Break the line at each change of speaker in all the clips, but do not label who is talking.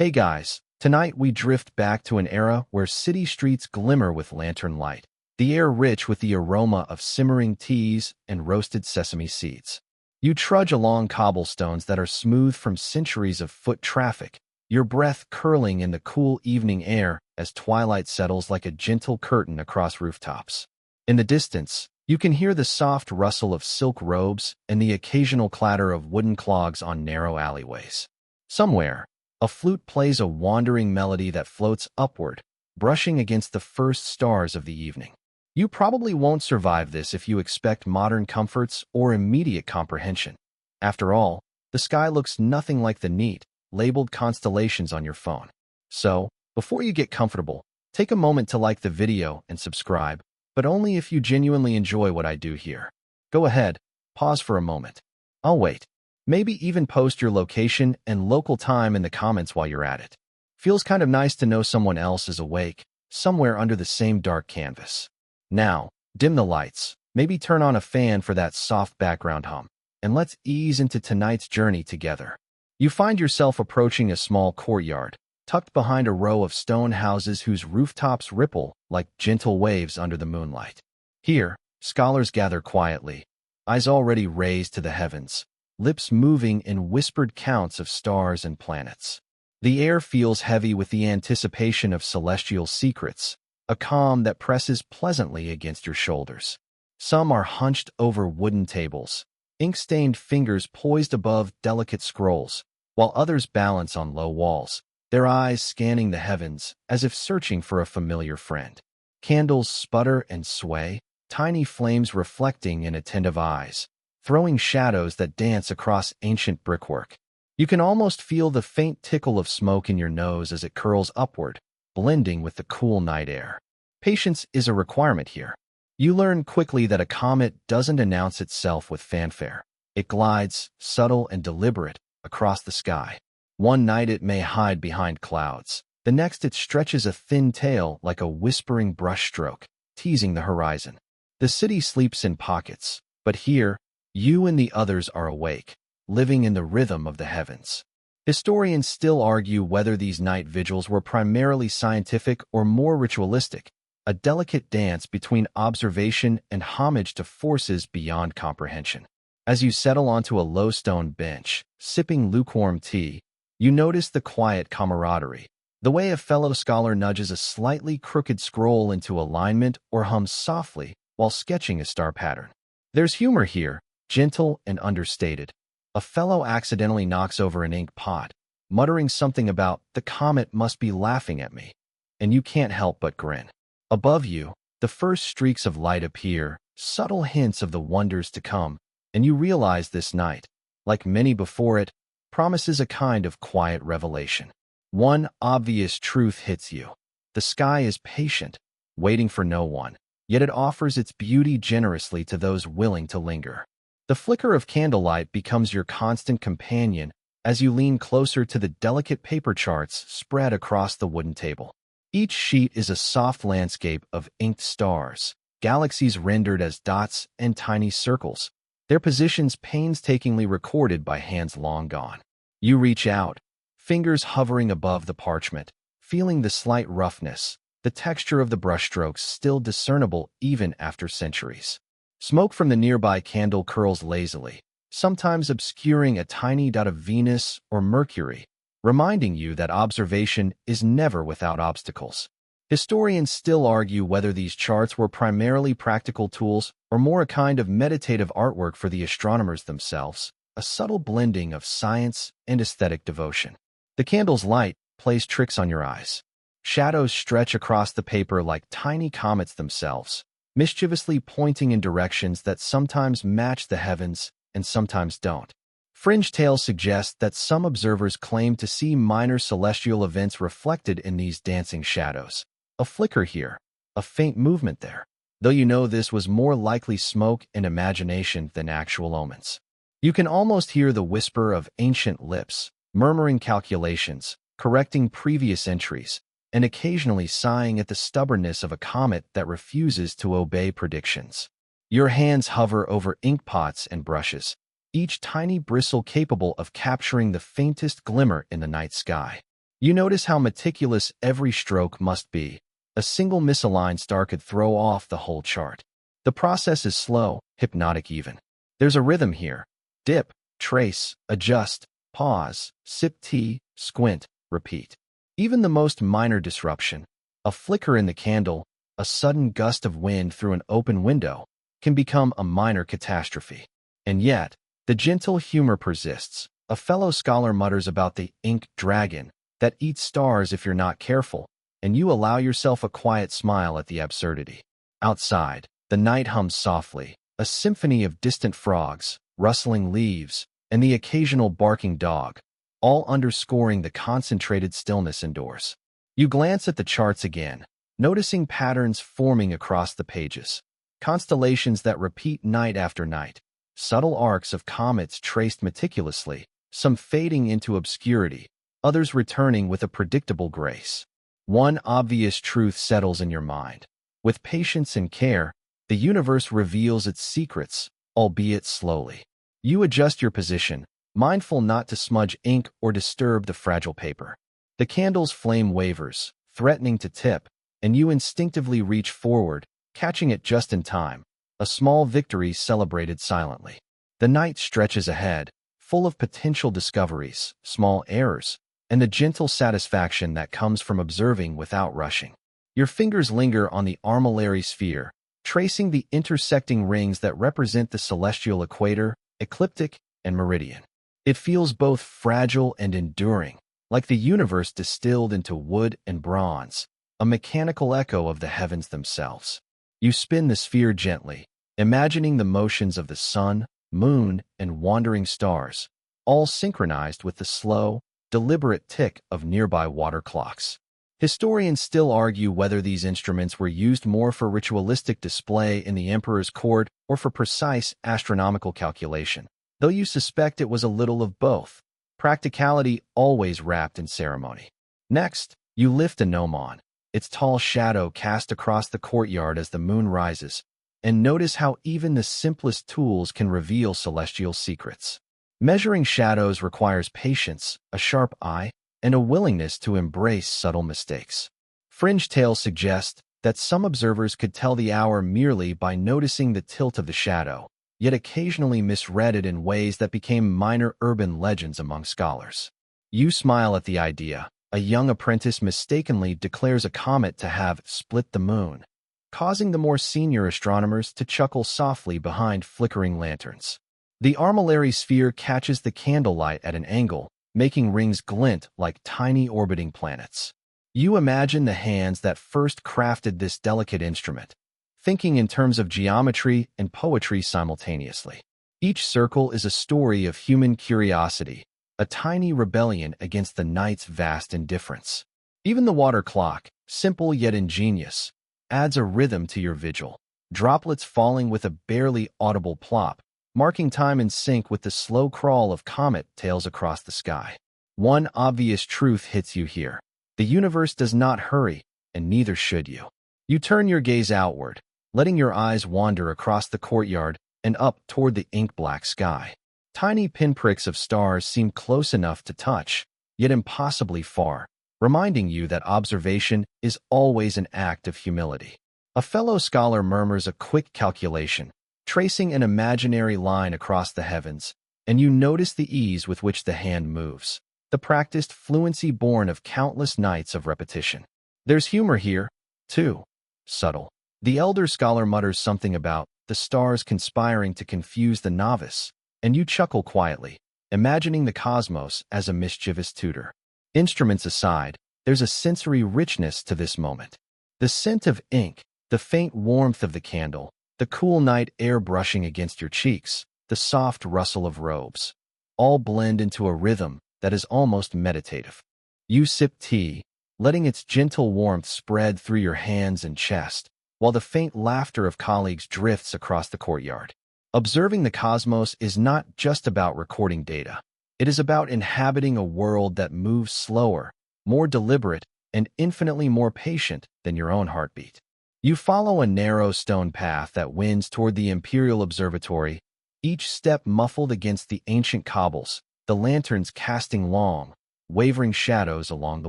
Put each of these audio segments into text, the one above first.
Hey guys, tonight we drift back to an era where city streets glimmer with lantern light, the air rich with the aroma of simmering teas and roasted sesame seeds. You trudge along cobblestones that are smooth from centuries of foot traffic, your breath curling in the cool evening air as twilight settles like a gentle curtain across rooftops. In the distance, you can hear the soft rustle of silk robes and the occasional clatter of wooden clogs on narrow alleyways. Somewhere, a flute plays a wandering melody that floats upward, brushing against the first stars of the evening. You probably won't survive this if you expect modern comforts or immediate comprehension. After all, the sky looks nothing like the neat, labeled constellations on your phone. So, before you get comfortable, take a moment to like the video and subscribe, but only if you genuinely enjoy what I do here. Go ahead, pause for a moment. I'll wait. Maybe even post your location and local time in the comments while you're at it. Feels kind of nice to know someone else is awake, somewhere under the same dark canvas. Now, dim the lights, maybe turn on a fan for that soft background hum, and let's ease into tonight's journey together. You find yourself approaching a small courtyard, tucked behind a row of stone houses whose rooftops ripple like gentle waves under the moonlight. Here, scholars gather quietly, eyes already raised to the heavens, lips moving in whispered counts of stars and planets. The air feels heavy with the anticipation of celestial secrets, a calm that presses pleasantly against your shoulders. Some are hunched over wooden tables, ink-stained fingers poised above delicate scrolls, while others balance on low walls, their eyes scanning the heavens as if searching for a familiar friend. Candles sputter and sway, tiny flames reflecting in attentive eyes, throwing shadows that dance across ancient brickwork. You can almost feel the faint tickle of smoke in your nose as it curls upward, blending with the cool night air. Patience is a requirement here. You learn quickly that a comet doesn't announce itself with fanfare. It glides, subtle and deliberate, across the sky. One night it may hide behind clouds. The next it stretches a thin tail like a whispering brushstroke, teasing the horizon. The city sleeps in pockets, but here, you and the others are awake, living in the rhythm of the heavens. Historians still argue whether these night vigils were primarily scientific or more ritualistic, a delicate dance between observation and homage to forces beyond comprehension. As you settle onto a low stone bench, sipping lukewarm tea, you notice the quiet camaraderie, the way a fellow scholar nudges a slightly crooked scroll into alignment or hums softly while sketching a star pattern. There's humor here, gentle and understated. A fellow accidentally knocks over an ink pot, muttering something about, "The comet must be laughing at me," and you can't help but grin. Above you, the first streaks of light appear, subtle hints of the wonders to come, and you realize this night, like many before it, promises a kind of quiet revelation. One obvious truth hits you. The sky is patient, waiting for no one, yet it offers its beauty generously to those willing to linger. The flicker of candlelight becomes your constant companion as you lean closer to the delicate paper charts spread across the wooden table. Each sheet is a soft landscape of inked stars, galaxies rendered as dots and tiny circles, their positions painstakingly recorded by hands long gone. You reach out, fingers hovering above the parchment, feeling the slight roughness, the texture of the brushstrokes still discernible even after centuries. Smoke from the nearby candle curls lazily, sometimes obscuring a tiny dot of Venus or Mercury, reminding you that observation is never without obstacles. Historians still argue whether these charts were primarily practical tools or more a kind of meditative artwork for the astronomers themselves, a subtle blending of science and aesthetic devotion. The candle's light plays tricks on your eyes. Shadows stretch across the paper like tiny comets themselves, mischievously pointing in directions that sometimes match the heavens and sometimes don't. Fringe tales suggest that some observers claim to see minor celestial events reflected in these dancing shadows. A flicker here, a faint movement there, though you know this was more likely smoke and imagination than actual omens. You can almost hear the whisper of ancient lips, murmuring calculations, correcting previous entries, and occasionally sighing at the stubbornness of a comet that refuses to obey predictions. Your hands hover over ink pots and brushes, each tiny bristle capable of capturing the faintest glimmer in the night sky. You notice how meticulous every stroke must be. A single misaligned star could throw off the whole chart. The process is slow, hypnotic even. There's a rhythm here. Dip, trace, adjust, pause, sip tea, squint, repeat. Even the most minor disruption, a flicker in the candle, a sudden gust of wind through an open window, can become a minor catastrophe. And yet, the gentle humor persists. A fellow scholar mutters about the ink dragon that eats stars if you're not careful, and you allow yourself a quiet smile at the absurdity. Outside, the night hums softly, a symphony of distant frogs, rustling leaves, and the occasional barking dog, all underscoring the concentrated stillness indoors. You glance at the charts again, noticing patterns forming across the pages, constellations that repeat night after night, subtle arcs of comets traced meticulously, some fading into obscurity, others returning with a predictable grace. One obvious truth settles in your mind. With patience and care, the universe reveals its secrets, albeit slowly. You adjust your position, mindful not to smudge ink or disturb the fragile paper. The candle's flame wavers, threatening to tip, and you instinctively reach forward, catching it just in time. A small victory celebrated silently. The night stretches ahead, full of potential discoveries, small errors, and the gentle satisfaction that comes from observing without rushing. Your fingers linger on the armillary sphere, tracing the intersecting rings that represent the celestial equator, ecliptic, and meridian. It feels both fragile and enduring, like the universe distilled into wood and bronze, a mechanical echo of the heavens themselves. You spin the sphere gently, imagining the motions of the sun, moon, and wandering stars, all synchronized with the slow, deliberate tick of nearby water clocks. Historians still argue whether these instruments were used more for ritualistic display in the emperor's court or for precise astronomical calculation, though you suspect it was a little of both, practicality always wrapped in ceremony. Next, you lift a gnomon, its tall shadow cast across the courtyard as the moon rises, and notice how even the simplest tools can reveal celestial secrets. Measuring shadows requires patience, a sharp eye, and a willingness to embrace subtle mistakes. Fringe tales suggest that some observers could tell the hour merely by noticing the tilt of the shadow, yet occasionally misread it in ways that became minor urban legends among scholars. You smile at the idea. A young apprentice mistakenly declares a comet to have split the moon, causing the more senior astronomers to chuckle softly behind flickering lanterns. The armillary sphere catches the candlelight at an angle, making rings glint like tiny orbiting planets. You imagine the hands that first crafted this delicate instrument, thinking in terms of geometry and poetry simultaneously. Each circle is a story of human curiosity, a tiny rebellion against the night's vast indifference. Even the water clock, simple yet ingenious, adds a rhythm to your vigil, droplets falling with a barely audible plop, marking time in sync with the slow crawl of comet tails across the sky. One obvious truth hits you here. The universe does not hurry, and neither should you. You turn your gaze outward, letting your eyes wander across the courtyard and up toward the ink-black sky. Tiny pinpricks of stars seem close enough to touch, yet impossibly far, reminding you that observation is always an act of humility. A fellow scholar murmurs a quick calculation, tracing an imaginary line across the heavens, and you notice the ease with which the hand moves, the practiced fluency born of countless nights of repetition. There's humor here, too. Subtle. The elder scholar mutters something about the stars conspiring to confuse the novice, and you chuckle quietly, imagining the cosmos as a mischievous tutor. Instruments aside, there's a sensory richness to this moment. The scent of ink, the faint warmth of the candle, the cool night air brushing against your cheeks, the soft rustle of robes, all blend into a rhythm that is almost meditative. You sip tea, letting its gentle warmth spread through your hands and chest, while the faint laughter of colleagues drifts across the courtyard. Observing the cosmos is not just about recording data. It is about inhabiting a world that moves slower, more deliberate, and infinitely more patient than your own heartbeat. You follow a narrow stone path that winds toward the Imperial Observatory, each step muffled against the ancient cobbles, the lanterns casting long, wavering shadows along the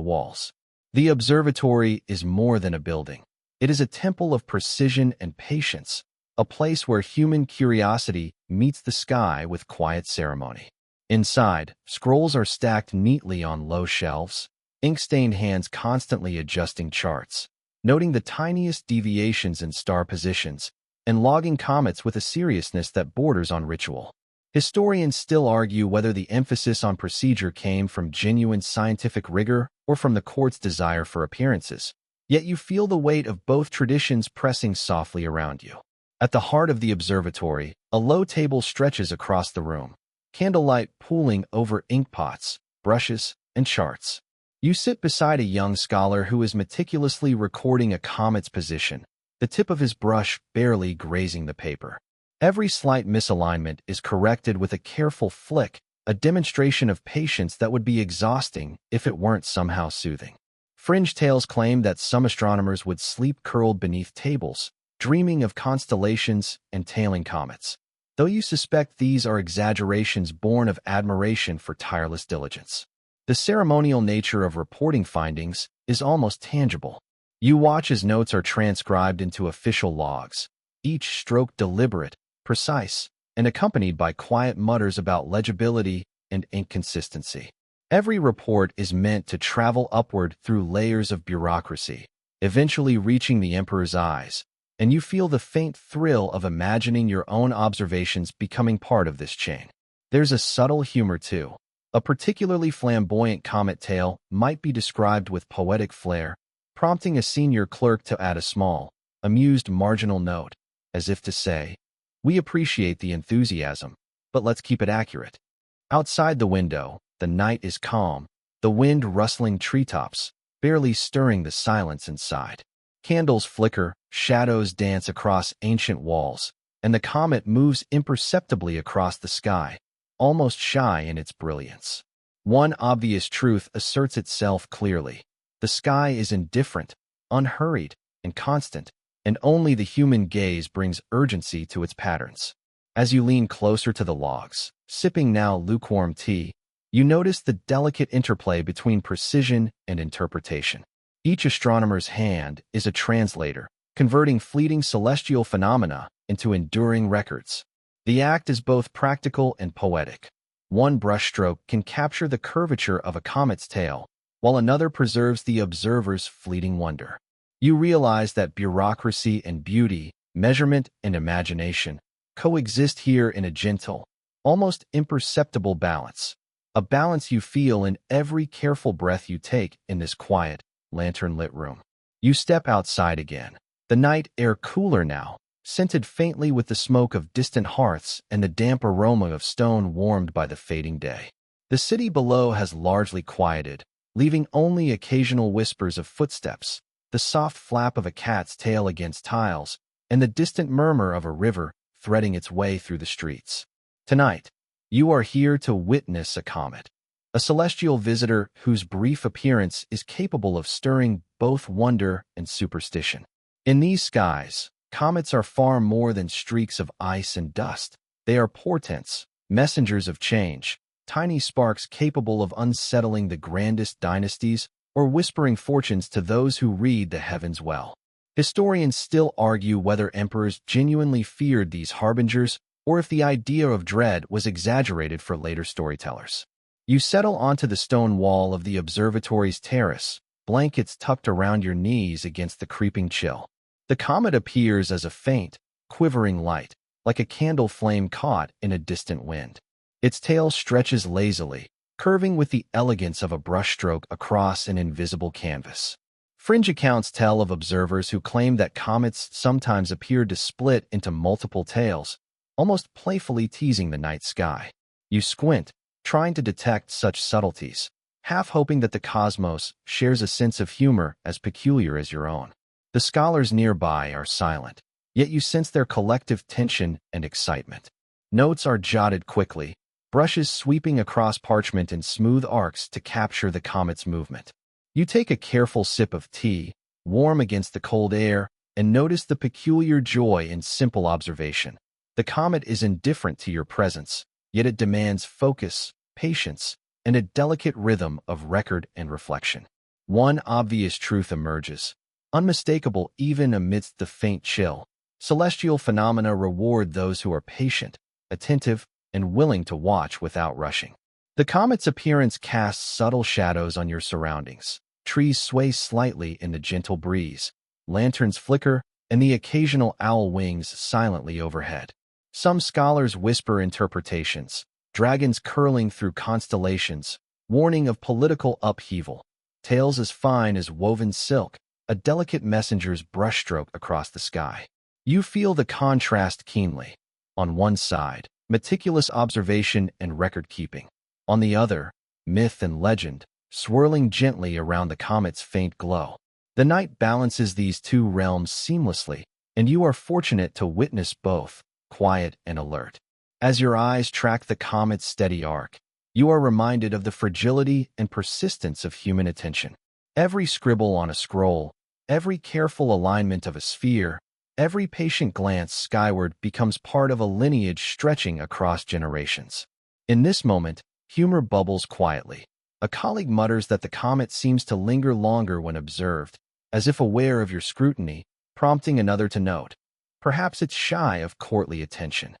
walls. The observatory is more than a building. It is a temple of precision and patience, a place where human curiosity meets the sky with quiet ceremony. Inside, scrolls are stacked neatly on low shelves, ink-stained hands constantly adjusting charts, noting the tiniest deviations in star positions, and logging comets with a seriousness that borders on ritual. Historians still argue whether the emphasis on procedure came from genuine scientific rigor or from the court's desire for appearances, yet you feel the weight of both traditions pressing softly around you. At the heart of the observatory, a low table stretches across the room, candlelight pooling over inkpots, brushes, and charts. You sit beside a young scholar who is meticulously recording a comet's position, the tip of his brush barely grazing the paper. Every slight misalignment is corrected with a careful flick, a demonstration of patience that would be exhausting if it weren't somehow soothing. Fringe tales claim that some astronomers would sleep curled beneath tables, dreaming of constellations and tailing comets, though you suspect these are exaggerations born of admiration for tireless diligence. The ceremonial nature of reporting findings is almost tangible. You watch as notes are transcribed into official logs, each stroke deliberate, precise, and accompanied by quiet mutters about legibility and inconsistency. Every report is meant to travel upward through layers of bureaucracy, eventually reaching the emperor's eyes, and you feel the faint thrill of imagining your own observations becoming part of this chain. There's a subtle humor, too. A particularly flamboyant comet tale might be described with poetic flair, prompting a senior clerk to add a small, amused marginal note, as if to say, "We appreciate the enthusiasm, but let's keep it accurate." Outside the window, the night is calm, the wind rustling treetops, barely stirring the silence inside. Candles flicker, shadows dance across ancient walls, and the comet moves imperceptibly across the sky, almost shy in its brilliance. One obvious truth asserts itself clearly. The sky is indifferent, unhurried, and constant, and only the human gaze brings urgency to its patterns. As you lean closer to the logs, sipping now lukewarm tea, you notice the delicate interplay between precision and interpretation. Each astronomer's hand is a translator, converting fleeting celestial phenomena into enduring records. The act is both practical and poetic. One brushstroke can capture the curvature of a comet's tail, while another preserves the observer's fleeting wonder. You realize that bureaucracy and beauty, measurement and imagination, coexist here in a gentle, almost imperceptible balance. A balance you feel in every careful breath you take in this quiet, lantern-lit room. You step outside again. The night air cooler now, scented faintly with the smoke of distant hearths and the damp aroma of stone warmed by the fading day. The city below has largely quieted, leaving only occasional whispers of footsteps, the soft flap of a cat's tail against tiles, and the distant murmur of a river threading its way through the streets. Tonight, you are here to witness a comet, a celestial visitor whose brief appearance is capable of stirring both wonder and superstition. In these skies, comets are far more than streaks of ice and dust. They are portents, messengers of change, tiny sparks capable of unsettling the grandest dynasties or whispering fortunes to those who read the heavens well. Historians still argue whether emperors genuinely feared these harbingers or if the idea of dread was exaggerated for later storytellers. You settle onto the stone wall of the observatory's terrace, blankets tucked around your knees against the creeping chill. The comet appears as a faint, quivering light, like a candle flame caught in a distant wind. Its tail stretches lazily, curving with the elegance of a brushstroke across an invisible canvas. Fringe accounts tell of observers who claim that comets sometimes appeared to split into multiple tails, almost playfully teasing the night sky. You squint, trying to detect such subtleties, half hoping that the cosmos shares a sense of humor as peculiar as your own. The scholars nearby are silent, yet you sense their collective tension and excitement. Notes are jotted quickly, brushes sweeping across parchment in smooth arcs to capture the comet's movement. You take a careful sip of tea, warm against the cold air, and notice the peculiar joy in simple observation. The comet is indifferent to your presence, yet it demands focus, patience, and a delicate rhythm of record and reflection. One obvious truth emerges, unmistakable even amidst the faint chill. Celestial phenomena reward those who are patient, attentive, and willing to watch without rushing. The comet's appearance casts subtle shadows on your surroundings. Trees sway slightly in the gentle breeze, lanterns flicker, and the occasional owl wings silently overhead. Some scholars whisper interpretations, dragons curling through constellations, warning of political upheaval, tales as fine as woven silk, a delicate messenger's brushstroke across the sky. You feel the contrast keenly. On one side, meticulous observation and record-keeping. On the other, myth and legend, swirling gently around the comet's faint glow. The night balances these two realms seamlessly, and you are fortunate to witness both, quiet and alert. As your eyes track the comet's steady arc, you are reminded of the fragility and persistence of human attention. Every scribble on a scroll, every careful alignment of a sphere, every patient glance skyward becomes part of a lineage stretching across generations. In this moment, humor bubbles quietly. A colleague mutters that the comet seems to linger longer when observed, as if aware of your scrutiny, prompting another to note. Perhaps it's shy of courtly attention.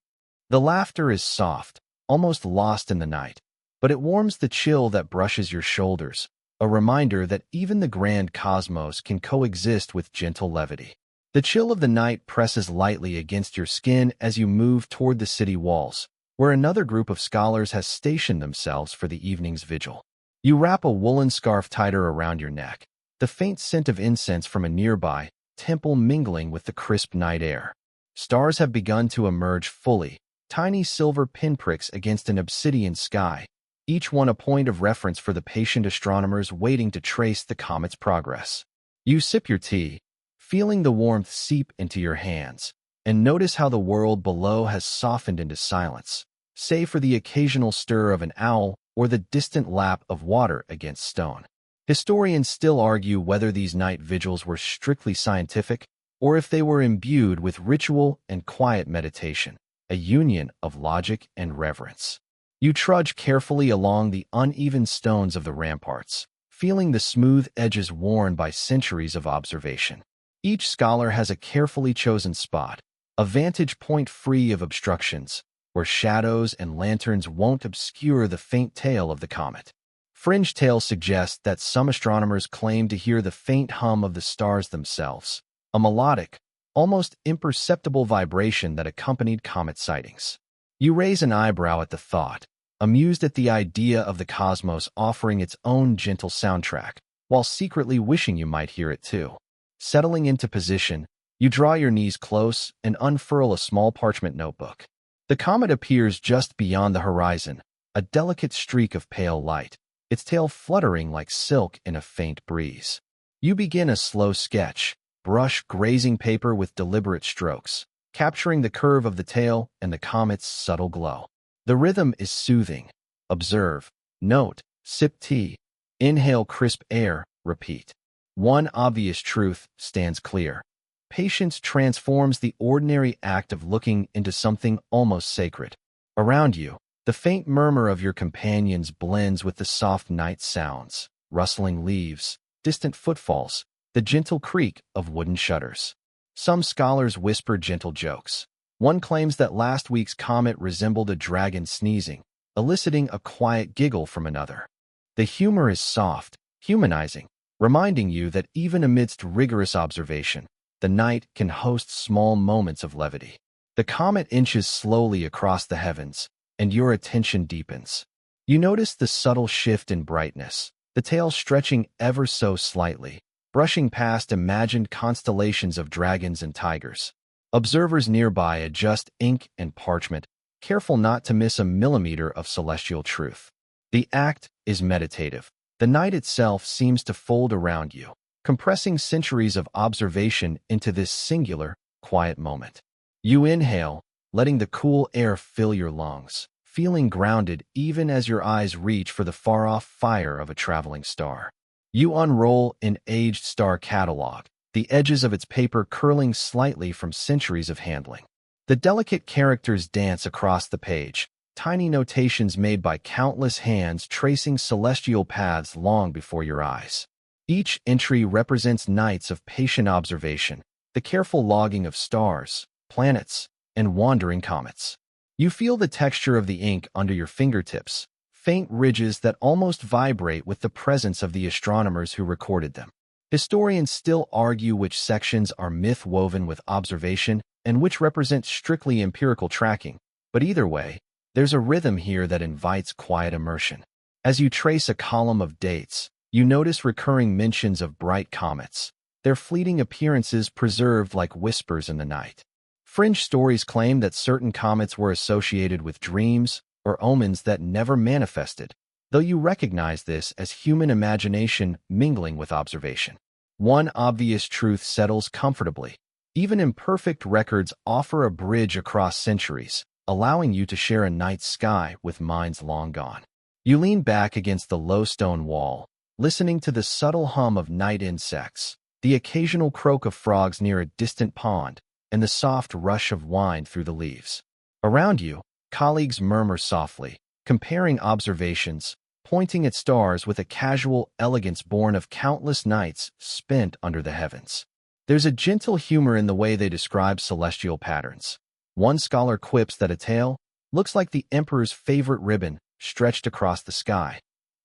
The laughter is soft, almost lost in the night, but it warms the chill that brushes your shoulders, a reminder that even the grand cosmos can coexist with gentle levity. The chill of the night presses lightly against your skin as you move toward the city walls, where another group of scholars has stationed themselves for the evening's vigil. You wrap a woolen scarf tighter around your neck, the faint scent of incense from a nearby temple mingling with the crisp night air. Stars have begun to emerge fully, tiny silver pinpricks against an obsidian sky, each one a point of reference for the patient astronomers waiting to trace the comet's progress. You sip your tea, feeling the warmth seep into your hands, and notice how the world below has softened into silence, save for the occasional stir of an owl or the distant lap of water against stone. Historians still argue whether these night vigils were strictly scientific or if they were imbued with ritual and quiet meditation, a union of logic and reverence. You trudge carefully along the uneven stones of the ramparts, feeling the smooth edges worn by centuries of observation. Each scholar has a carefully chosen spot, a vantage point free of obstructions, where shadows and lanterns won't obscure the faint tail of the comet. Fringe tales suggest that some astronomers claim to hear the faint hum of the stars themselves, a melodic, almost imperceptible vibration that accompanied comet sightings. You raise an eyebrow at the thought, amused at the idea of the cosmos offering its own gentle soundtrack, while secretly wishing you might hear it too. Settling into position, you draw your knees close and unfurl a small parchment notebook. The comet appears just beyond the horizon, a delicate streak of pale light, its tail fluttering like silk in a faint breeze. You begin a slow sketch, brush grazing paper with deliberate strokes, capturing the curve of the tail and the comet's subtle glow. The rhythm is soothing. Observe, note, sip tea, inhale crisp air, repeat. One obvious truth stands clear. Patience transforms the ordinary act of looking into something almost sacred. Around you, the faint murmur of your companions blends with the soft night sounds, rustling leaves, distant footfalls, the gentle creak of wooden shutters. Some scholars whisper gentle jokes. One claims that last week's comet resembled a dragon sneezing, eliciting a quiet giggle from another. The humor is soft, humanizing, reminding you that even amidst rigorous observation, the night can host small moments of levity. The comet inches slowly across the heavens, and your attention deepens. You notice the subtle shift in brightness, the tail stretching ever so slightly, brushing past imagined constellations of dragons and tigers. Observers nearby adjust ink and parchment, careful not to miss a millimeter of celestial truth. The act is meditative. The night itself seems to fold around you, compressing centuries of observation into this singular, quiet moment. You inhale, letting the cool air fill your lungs, feeling grounded even as your eyes reach for the far-off fire of a traveling star. You unroll an aged star catalog, the edges of its paper curling slightly from centuries of handling. The delicate characters dance across the page, tiny notations made by countless hands tracing celestial paths long before your eyes. Each entry represents nights of patient observation, the careful logging of stars, planets, and wandering comets. You feel the texture of the ink under your fingertips, faint ridges that almost vibrate with the presence of the astronomers who recorded them. Historians still argue which sections are myth-woven with observation and which represent strictly empirical tracking, but either way, there's a rhythm here that invites quiet immersion. As you trace a column of dates, you notice recurring mentions of bright comets, their fleeting appearances preserved like whispers in the night. Fringe stories claim that certain comets were associated with dreams or omens that never manifested, though you recognize this as human imagination mingling with observation. One obvious truth settles comfortably. Even imperfect records offer a bridge across centuries, allowing you to share a night sky with minds long gone. You lean back against the low stone wall, listening to the subtle hum of night insects, the occasional croak of frogs near a distant pond, and the soft rush of wind through the leaves. Around you, colleagues murmur softly, comparing observations, pointing at stars with a casual elegance born of countless nights spent under the heavens. There's a gentle humor in the way they describe celestial patterns. One scholar quips that a tail looks like the emperor's favorite ribbon stretched across the sky,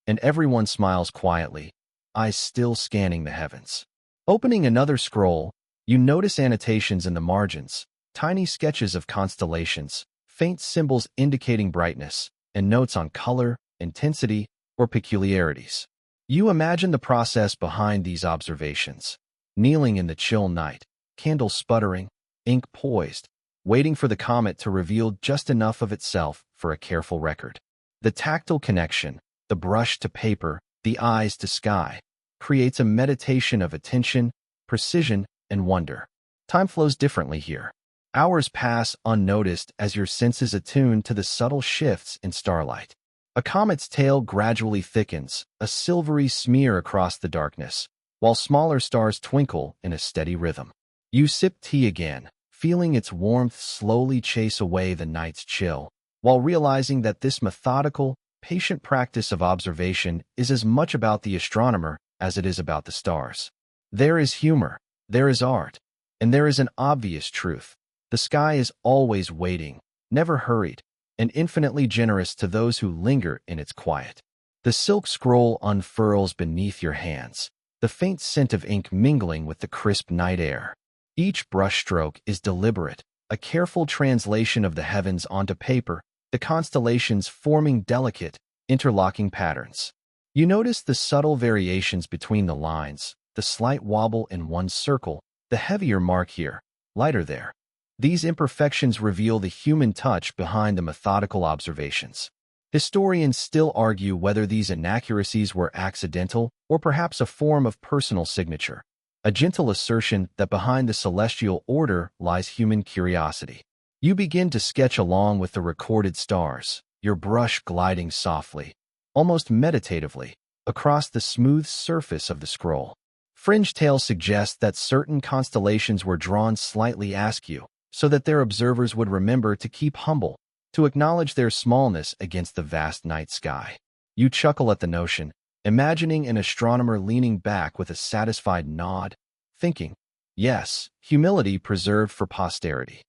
and everyone smiles quietly, eyes still scanning the heavens. Opening another scroll, you notice annotations in the margins, tiny sketches of constellations, faint symbols indicating brightness, and notes on color, intensity, or peculiarities. You imagine the process behind these observations. Kneeling in the chill night, candles sputtering, ink poised, waiting for the comet to reveal just enough of itself for a careful record. The tactile connection, the brush to paper, the eyes to sky, creates a meditation of attention, precision, and wonder. Time flows differently here. Hours pass unnoticed as your senses attune to the subtle shifts in starlight. A comet's tail gradually thickens, a silvery smear across the darkness, while smaller stars twinkle in a steady rhythm. You sip tea again, feeling its warmth slowly chase away the night's chill, while realizing that this methodical, patient practice of observation is as much about the astronomer as it is about the stars. There is humor, there is art, and there is an obvious truth. The sky is always waiting, never hurried, and infinitely generous to those who linger in its quiet. The silk scroll unfurls beneath your hands, the faint scent of ink mingling with the crisp night air. Each brushstroke is deliberate, a careful translation of the heavens onto paper, the constellations forming delicate, interlocking patterns. You notice the subtle variations between the lines, the slight wobble in one circle, the heavier mark here, lighter there. These imperfections reveal the human touch behind the methodical observations. Historians still argue whether these inaccuracies were accidental or perhaps a form of personal signature, a gentle assertion that behind the celestial order lies human curiosity. You begin to sketch along with the recorded stars, your brush gliding softly, almost meditatively, across the smooth surface of the scroll. Fringe tales suggest that certain constellations were drawn slightly askew, so that their observers would remember to keep humble, to acknowledge their smallness against the vast night sky. You chuckle at the notion, imagining an astronomer leaning back with a satisfied nod, thinking, yes, humility preserved for posterity.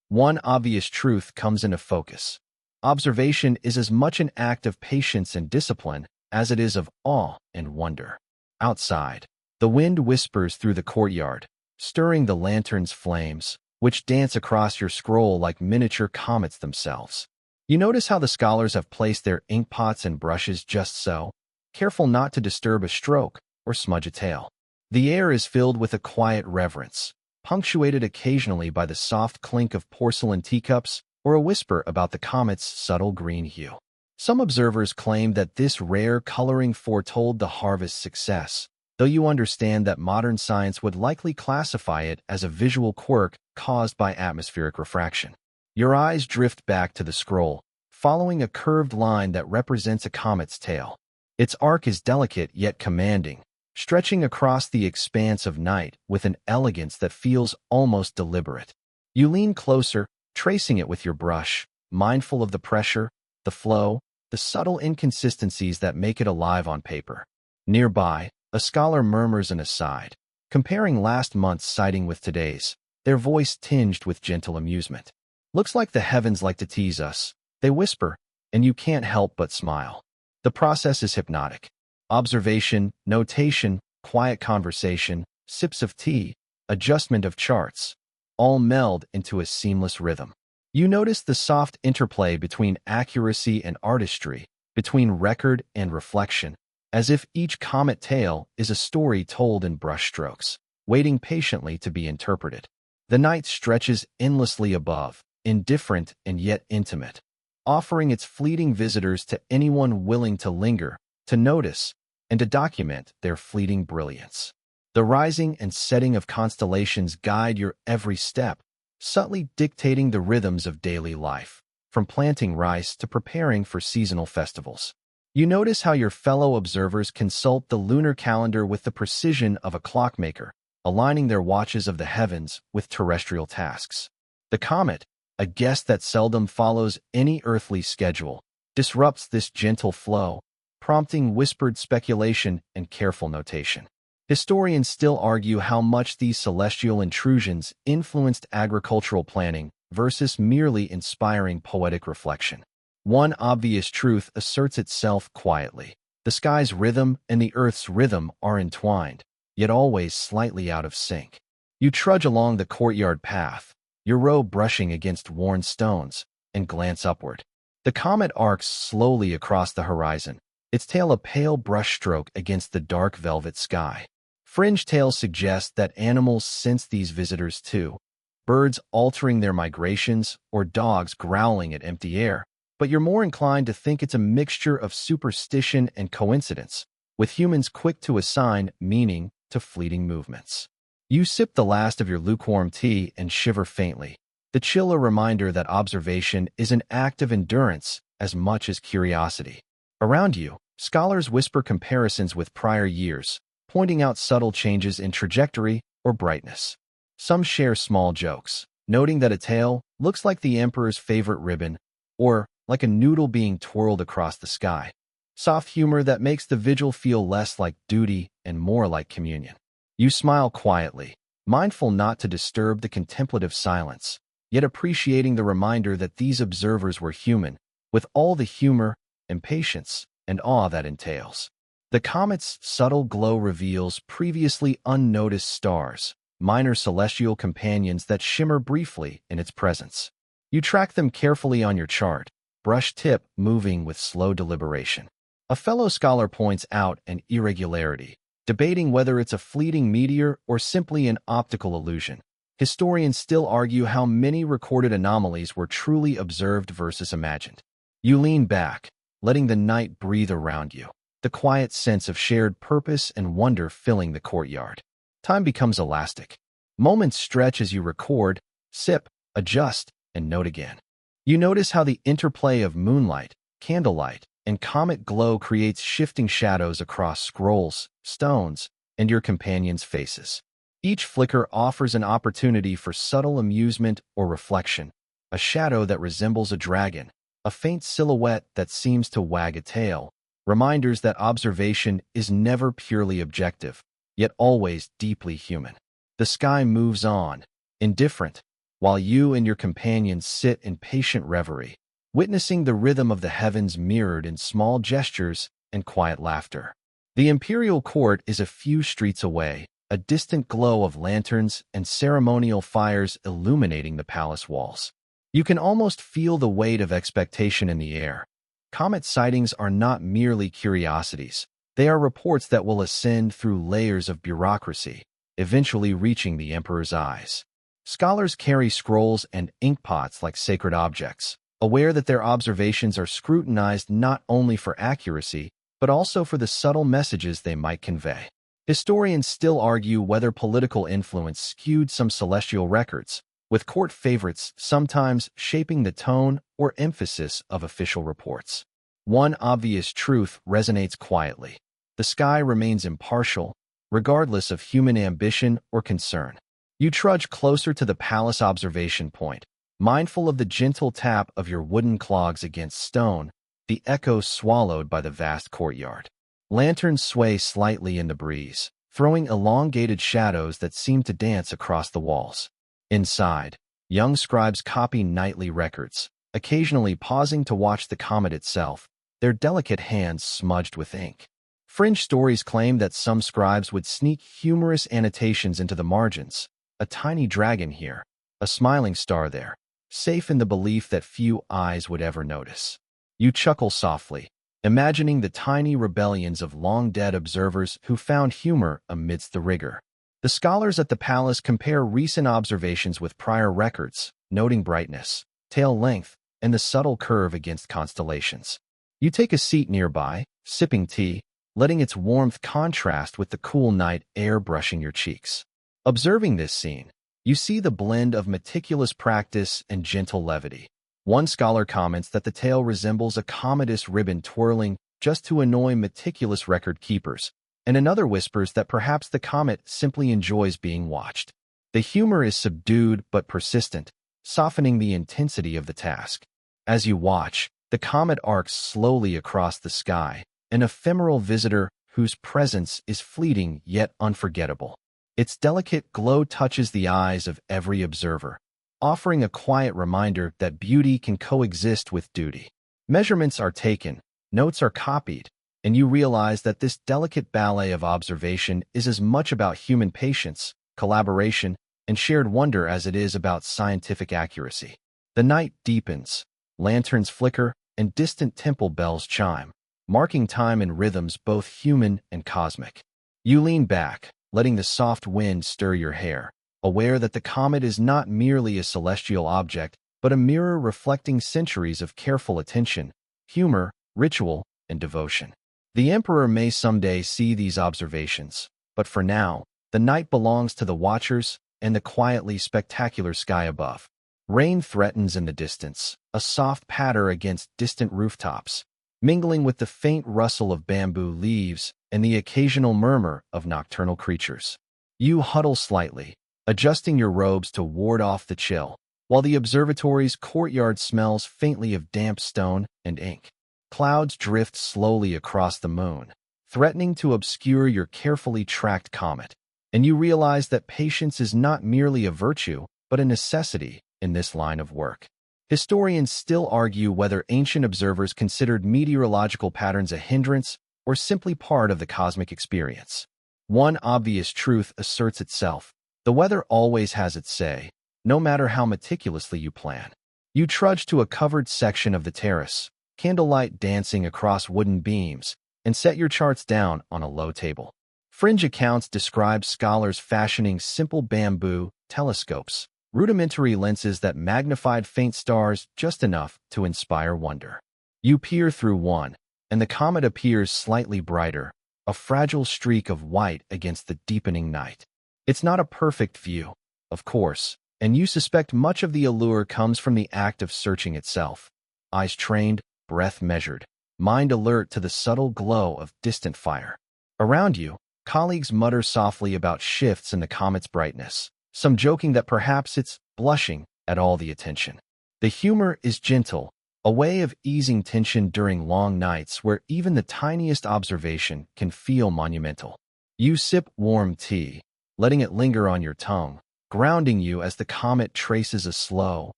One obvious truth comes into focus. Observation is as much an act of patience and discipline as it is of awe and wonder. Outside, the wind whispers through the courtyard, stirring the lantern's flames, which dance across your scroll like miniature comets themselves. You notice how the scholars have placed their ink pots and brushes just so, careful not to disturb a stroke or smudge a tail. The air is filled with a quiet reverence, punctuated occasionally by the soft clink of porcelain teacups or a whisper about the comet's subtle green hue. Some observers claim that this rare coloring foretold the harvest's success, though you understand that modern science would likely classify it as a visual quirk caused by atmospheric refraction. Your eyes drift back to the scroll, following a curved line that represents a comet's tail. Its arc is delicate yet commanding, stretching across the expanse of night with an elegance that feels almost deliberate. You lean closer, tracing it with your brush, mindful of the pressure, the flow, the subtle inconsistencies that make it alive on paper. Nearby, a scholar murmurs an aside, comparing last month's sighting with today's, their voice tinged with gentle amusement. Looks like the heavens like to tease us, they whisper, and you can't help but smile. The process is hypnotic. Observation, notation, quiet conversation, sips of tea, adjustment of charts, all meld into a seamless rhythm. You notice the soft interplay between accuracy and artistry, between record and reflection, as if each comet tale is a story told in brushstrokes, waiting patiently to be interpreted. The night stretches endlessly above, indifferent and yet intimate, offering its fleeting visitors to anyone willing to linger, to notice, and to document their fleeting brilliance. The rising and setting of constellations guide your every step, subtly dictating the rhythms of daily life, from planting rice to preparing for seasonal festivals. You notice how your fellow observers consult the lunar calendar with the precision of a clockmaker, aligning their watches of the heavens with terrestrial tasks. The comet, a guest that seldom follows any earthly schedule, disrupts this gentle flow, prompting whispered speculation and careful notation. Historians still argue how much these celestial intrusions influenced agricultural planning versus merely inspiring poetic reflection. One obvious truth asserts itself quietly. The sky's rhythm and the Earth's rhythm are entwined, yet always slightly out of sync. You trudge along the courtyard path, your robe brushing against worn stones, and glance upward. The comet arcs slowly across the horizon, its tail a pale brushstroke against the dark velvet sky. Fringe tales suggest that animals sense these visitors too, birds altering their migrations or dogs growling at empty air, but you're more inclined to think it's a mixture of superstition and coincidence, with humans quick to assign meaning to fleeting movements. You sip the last of your lukewarm tea and shiver faintly, the chill a reminder that observation is an act of endurance as much as curiosity. Around you, scholars whisper comparisons with prior years, pointing out subtle changes in trajectory or brightness. Some share small jokes, noting that a tail looks like the emperor's favorite ribbon, or like a noodle being twirled across the sky. Soft humor that makes the vigil feel less like duty and more like communion. You smile quietly, mindful not to disturb the contemplative silence, yet appreciating the reminder that these observers were human, with all the humor and patience and awe that entails. The comet's subtle glow reveals previously unnoticed stars, minor celestial companions that shimmer briefly in its presence. You track them carefully on your chart, brush tip moving with slow deliberation. A fellow scholar points out an irregularity, debating whether it's a fleeting meteor or simply an optical illusion. Historians still argue how many recorded anomalies were truly observed versus imagined. You lean back, letting the night breathe around you, the quiet sense of shared purpose and wonder filling the courtyard. Time becomes elastic. Moments stretch as you record, sip, adjust, and note again. You notice how the interplay of moonlight, candlelight, and comet glow creates shifting shadows across scrolls, stones, and your companions' faces. Each flicker offers an opportunity for subtle amusement or reflection, a shadow that resembles a dragon, a faint silhouette that seems to wag a tail, reminders that observation is never purely objective, yet always deeply human. The sky moves on, indifferent, while you and your companions sit in patient reverie, witnessing the rhythm of the heavens mirrored in small gestures and quiet laughter. The imperial court is a few streets away, a distant glow of lanterns and ceremonial fires illuminating the palace walls. You can almost feel the weight of expectation in the air. Comet sightings are not merely curiosities. They are reports that will ascend through layers of bureaucracy, eventually reaching the emperor's eyes. Scholars carry scrolls and inkpots like sacred objects, aware that their observations are scrutinized not only for accuracy, but also for the subtle messages they might convey. Historians still argue whether political influence skewed some celestial records, with court favorites sometimes shaping the tone or emphasis of official reports. One obvious truth resonates quietly. The sky remains impartial, regardless of human ambition or concern. You trudge closer to the palace observation point, mindful of the gentle tap of your wooden clogs against stone, the echo swallowed by the vast courtyard. Lanterns sway slightly in the breeze, throwing elongated shadows that seem to dance across the walls. Inside, young scribes copy nightly records, occasionally pausing to watch the comet itself, their delicate hands smudged with ink. Fringe stories claim that some scribes would sneak humorous annotations into the margins, a tiny dragon here, a smiling star there, safe in the belief that few eyes would ever notice. You chuckle softly, imagining the tiny rebellions of long-dead observers who found humor amidst the rigor. The scholars at the palace compare recent observations with prior records, noting brightness, tail length, and the subtle curve against constellations. You take a seat nearby, sipping tea, letting its warmth contrast with the cool night air brushing your cheeks. Observing this scene, you see the blend of meticulous practice and gentle levity. One scholar comments that the tail resembles a cometous ribbon twirling just to annoy meticulous record keepers, and another whispers that perhaps the comet simply enjoys being watched. The humor is subdued but persistent, softening the intensity of the task. As you watch, the comet arcs slowly across the sky, an ephemeral visitor whose presence is fleeting yet unforgettable. Its delicate glow touches the eyes of every observer, offering a quiet reminder that beauty can coexist with duty. Measurements are taken, notes are copied, and you realize that this delicate ballet of observation is as much about human patience, collaboration, and shared wonder as it is about scientific accuracy. The night deepens, lanterns flicker, and distant temple bells chime, marking time in rhythms both human and cosmic. You lean back, letting the soft wind stir your hair, aware that the comet is not merely a celestial object, but a mirror reflecting centuries of careful attention, humor, ritual, and devotion. The Emperor may someday see these observations, but for now, the night belongs to the watchers and the quietly spectacular sky above. Rain threatens in the distance, a soft patter against distant rooftops, mingling with the faint rustle of bamboo leaves and the occasional murmur of nocturnal creatures. You huddle slightly, adjusting your robes to ward off the chill, while the observatory's courtyard smells faintly of damp stone and ink. Clouds drift slowly across the moon, threatening to obscure your carefully tracked comet, and you realize that patience is not merely a virtue, but a necessity in this line of work. Historians still argue whether ancient observers considered meteorological patterns a hindrance or simply part of the cosmic experience. One obvious truth asserts itself: the weather always has its say, no matter how meticulously you plan. You trudge to a covered section of the terrace, candlelight dancing across wooden beams, and set your charts down on a low table. Fringe accounts describe scholars fashioning simple bamboo telescopes, rudimentary lenses that magnified faint stars just enough to inspire wonder. You peer through one, and the comet appears slightly brighter, a fragile streak of white against the deepening night. It's not a perfect view, of course, and you suspect much of the allure comes from the act of searching itself. Eyes trained, breath measured, mind alert to the subtle glow of distant fire. Around you, colleagues mutter softly about shifts in the comet's brightness, some joking that perhaps it's blushing at all the attention. The humor is gentle, a way of easing tension during long nights where even the tiniest observation can feel monumental. You sip warm tea, letting it linger on your tongue, grounding you as the comet traces a slow,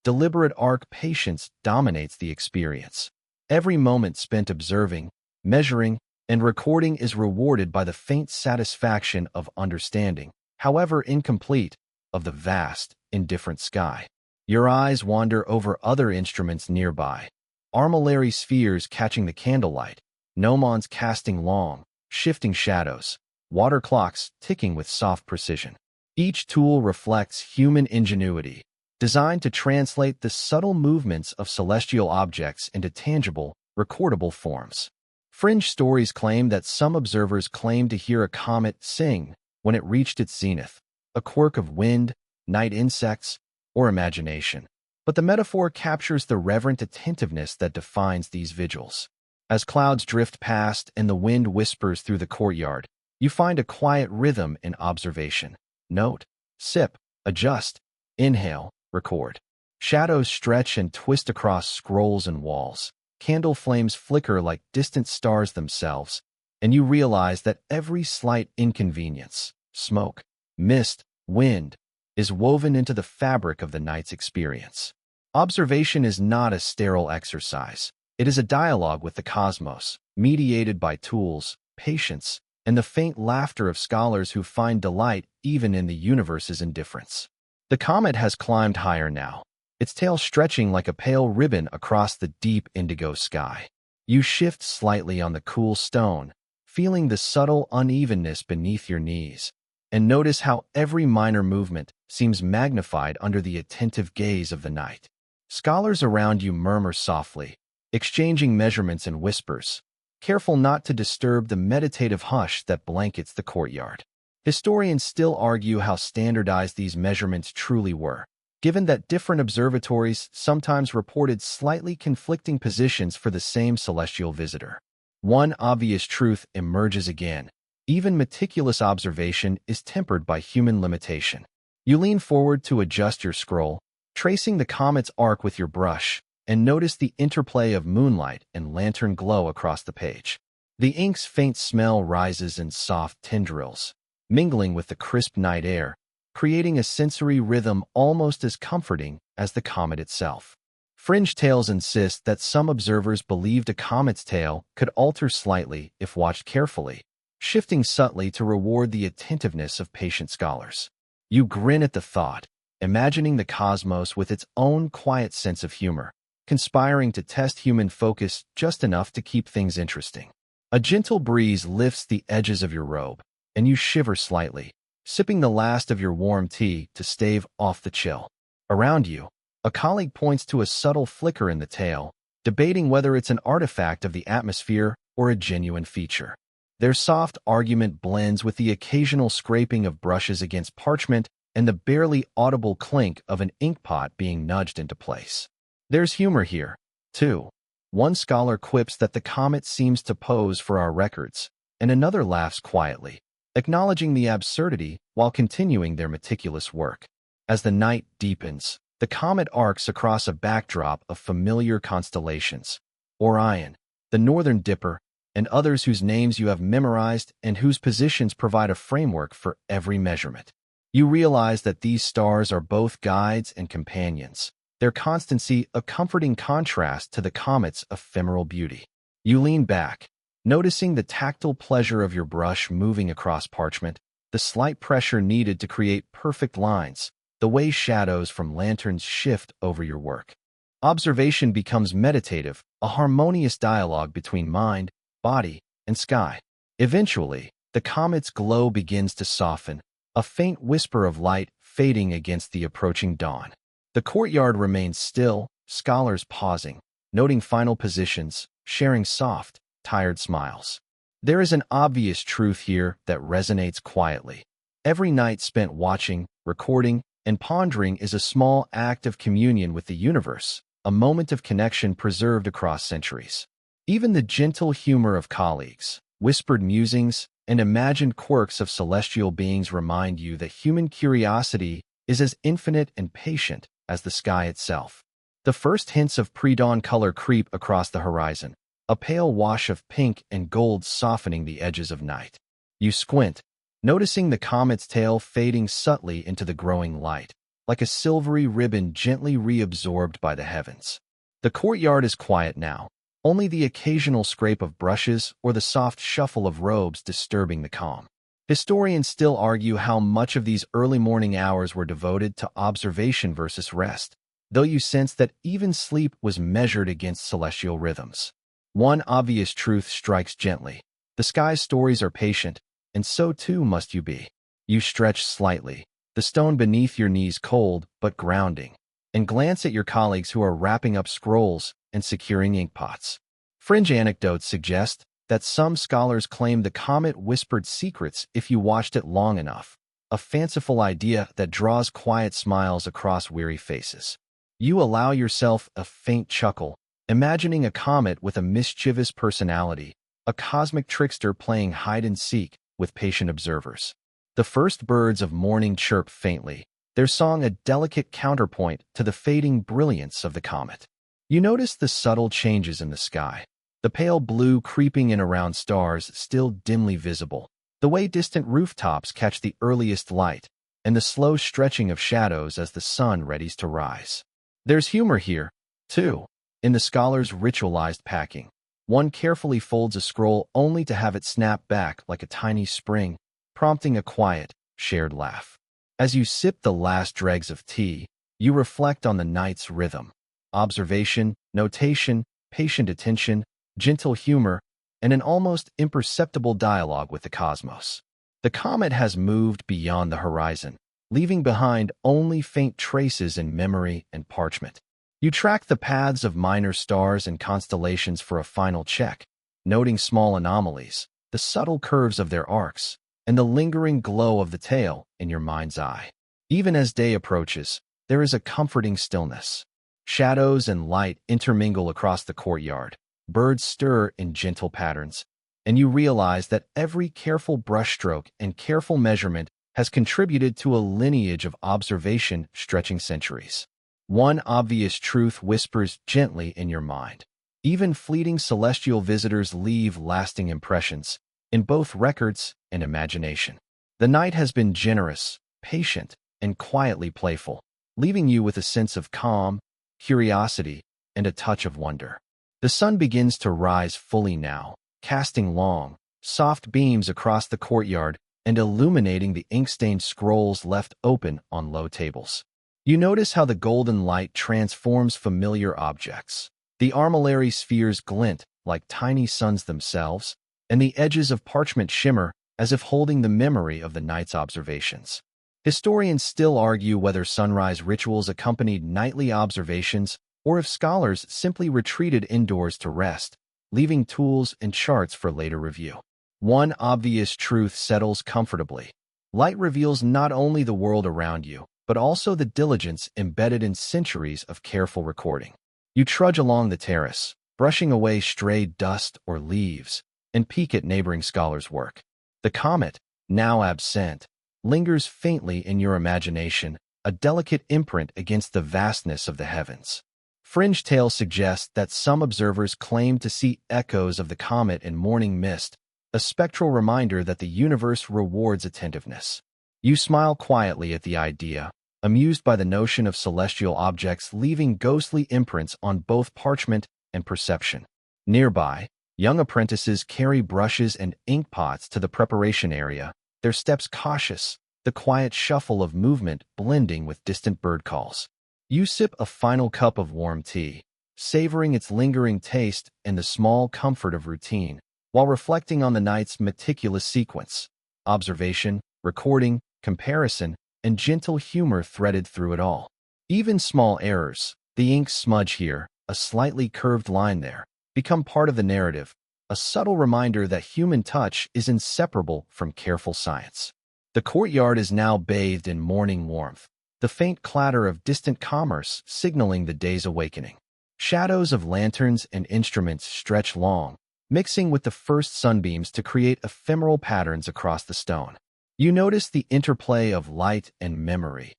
deliberate arc. Patience dominates the experience. Every moment spent observing, measuring, and recording is rewarded by the faint satisfaction of understanding, however incomplete, of the vast, indifferent sky. Your eyes wander over other instruments nearby, armillary spheres catching the candlelight, gnomons casting long, shifting shadows, water clocks ticking with soft precision. Each tool reflects human ingenuity, designed to translate the subtle movements of celestial objects into tangible, recordable forms. Fringe stories claim that some observers claimed to hear a comet sing when it reached its zenith, a quirk of wind, night insects, or imagination. But the metaphor captures the reverent attentiveness that defines these vigils. As clouds drift past and the wind whispers through the courtyard, you find a quiet rhythm in observation. Note, sip, adjust, inhale, record. Shadows stretch and twist across scrolls and walls. Candle flames flicker like distant stars themselves, and you realize that every slight inconvenience, smoke, mist, wind, is woven into the fabric of the night's experience. Observation is not a sterile exercise. It is a dialogue with the cosmos, mediated by tools, patience, and the faint laughter of scholars who find delight even in the universe's indifference. The comet has climbed higher now, its tail stretching like a pale ribbon across the deep indigo sky. You shift slightly on the cool stone, feeling the subtle unevenness beneath your knees, and notice how every minor movement seems magnified under the attentive gaze of the night. Scholars around you murmur softly, exchanging measurements and whispers, careful not to disturb the meditative hush that blankets the courtyard. Historians still argue how standardized these measurements truly were, given that different observatories sometimes reported slightly conflicting positions for the same celestial visitor. One obvious truth emerges again. Even meticulous observation is tempered by human limitation. You lean forward to adjust your scroll, tracing the comet's arc with your brush, and notice the interplay of moonlight and lantern glow across the page. The ink's faint smell rises in soft tendrils, mingling with the crisp night air, creating a sensory rhythm almost as comforting as the comet itself. Fringe tales insist that some observers believed a comet's tail could alter slightly if watched carefully, shifting subtly to reward the attentiveness of patient scholars. You grin at the thought, imagining the cosmos with its own quiet sense of humor, conspiring to test human focus just enough to keep things interesting. A gentle breeze lifts the edges of your robe, and you shiver slightly, sipping the last of your warm tea to stave off the chill. Around you, a colleague points to a subtle flicker in the tail, debating whether it's an artifact of the atmosphere or a genuine feature. Their soft argument blends with the occasional scraping of brushes against parchment and the barely audible clink of an inkpot being nudged into place. There's humor here, too. One scholar quips that the comet seems to pose for our records, and another laughs quietly, acknowledging the absurdity while continuing their meticulous work. As the night deepens, the comet arcs across a backdrop of familiar constellations: Orion, the Northern Dipper, and others whose names you have memorized and whose positions provide a framework for every measurement. You realize that these stars are both guides and companions, their constancy a comforting contrast to the comet's ephemeral beauty. You lean back, noticing the tactile pleasure of your brush moving across parchment, the slight pressure needed to create perfect lines, the way shadows from lanterns shift over your work. Observation becomes meditative, a harmonious dialogue between mind, body, and sky. Eventually, the comet's glow begins to soften, a faint whisper of light fading against the approaching dawn. The courtyard remains still, scholars pausing, noting final positions, sharing soft, tired smiles. There is an obvious truth here that resonates quietly. Every night spent watching, recording, and pondering is a small act of communion with the universe, a moment of connection preserved across centuries. Even the gentle humor of colleagues, whispered musings, and imagined quirks of celestial beings remind you that human curiosity is as infinite and patient as the sky itself. The first hints of pre-dawn color creep across the horizon, a pale wash of pink and gold softening the edges of night. You squint, noticing the comet's tail fading subtly into the growing light, like a silvery ribbon gently reabsorbed by the heavens. The courtyard is quiet now, only the occasional scrape of brushes or the soft shuffle of robes disturbing the calm. Historians still argue how much of these early morning hours were devoted to observation versus rest, though you sense that even sleep was measured against celestial rhythms. One obvious truth strikes gently. The sky's stories are patient, and so too must you be. You stretch slightly, the stone beneath your knees cold but grounding, and glance at your colleagues who are wrapping up scrolls and securing inkpots. Fringe anecdotes suggest that some scholars claim the comet whispered secrets if you watched it long enough, a fanciful idea that draws quiet smiles across weary faces. You allow yourself a faint chuckle, imagining a comet with a mischievous personality, a cosmic trickster playing hide-and-seek with patient observers. The first birds of morning chirp faintly, their song a delicate counterpoint to the fading brilliance of the comet. You notice the subtle changes in the sky, the pale blue creeping in around stars still dimly visible, the way distant rooftops catch the earliest light, and the slow stretching of shadows as the sun readies to rise. There's humor here, too, in the scholar's ritualized packing. One carefully folds a scroll only to have it snap back like a tiny spring, prompting a quiet, shared laugh. As you sip the last dregs of tea, you reflect on the night's rhythm. Observation, notation, patient attention, gentle humor, and an almost imperceptible dialogue with the cosmos. The comet has moved beyond the horizon, leaving behind only faint traces in memory and parchment. You track the paths of minor stars and constellations for a final check, noting small anomalies, the subtle curves of their arcs, and the lingering glow of the tail in your mind's eye. Even as day approaches, there is a comforting stillness. Shadows and light intermingle across the courtyard, birds stir in gentle patterns, and you realize that every careful brushstroke and careful measurement has contributed to a lineage of observation stretching centuries. One obvious truth whispers gently in your mind. Even fleeting celestial visitors leave lasting impressions, in both records and imagination. The night has been generous, patient, and quietly playful, leaving you with a sense of calm, curiosity, and a touch of wonder. The sun begins to rise fully now, casting long, soft beams across the courtyard and illuminating the ink-stained scrolls left open on low tables. You notice how the golden light transforms familiar objects. The armillary spheres glint like tiny suns themselves, and the edges of parchment shimmer as if holding the memory of the night's observations. Historians still argue whether sunrise rituals accompanied nightly observations or if scholars simply retreated indoors to rest, leaving tools and charts for later review. One obvious truth settles comfortably. Light reveals not only the world around you, but also the diligence embedded in centuries of careful recording. You trudge along the terrace, brushing away stray dust or leaves, and peek at neighboring scholars' work. The comet, now absent, lingers faintly in your imagination, a delicate imprint against the vastness of the heavens. Fringe tales suggest that some observers claim to see echoes of the comet in morning mist, a spectral reminder that the universe rewards attentiveness. You smile quietly at the idea, amused by the notion of celestial objects leaving ghostly imprints on both parchment and perception. Nearby, young apprentices carry brushes and ink pots to the preparation area, their steps cautious, the quiet shuffle of movement blending with distant bird calls. You sip a final cup of warm tea, savoring its lingering taste and the small comfort of routine, while reflecting on the night's meticulous sequence. Observation, recording, comparison, and gentle humor threaded through it all. Even small errors, the ink smudge here, a slightly curved line there, become part of the narrative, a subtle reminder that human touch is inseparable from careful science. The courtyard is now bathed in morning warmth, the faint clatter of distant commerce signaling the day's awakening. Shadows of lanterns and instruments stretch long, mixing with the first sunbeams to create ephemeral patterns across the stone. You notice the interplay of light and memory.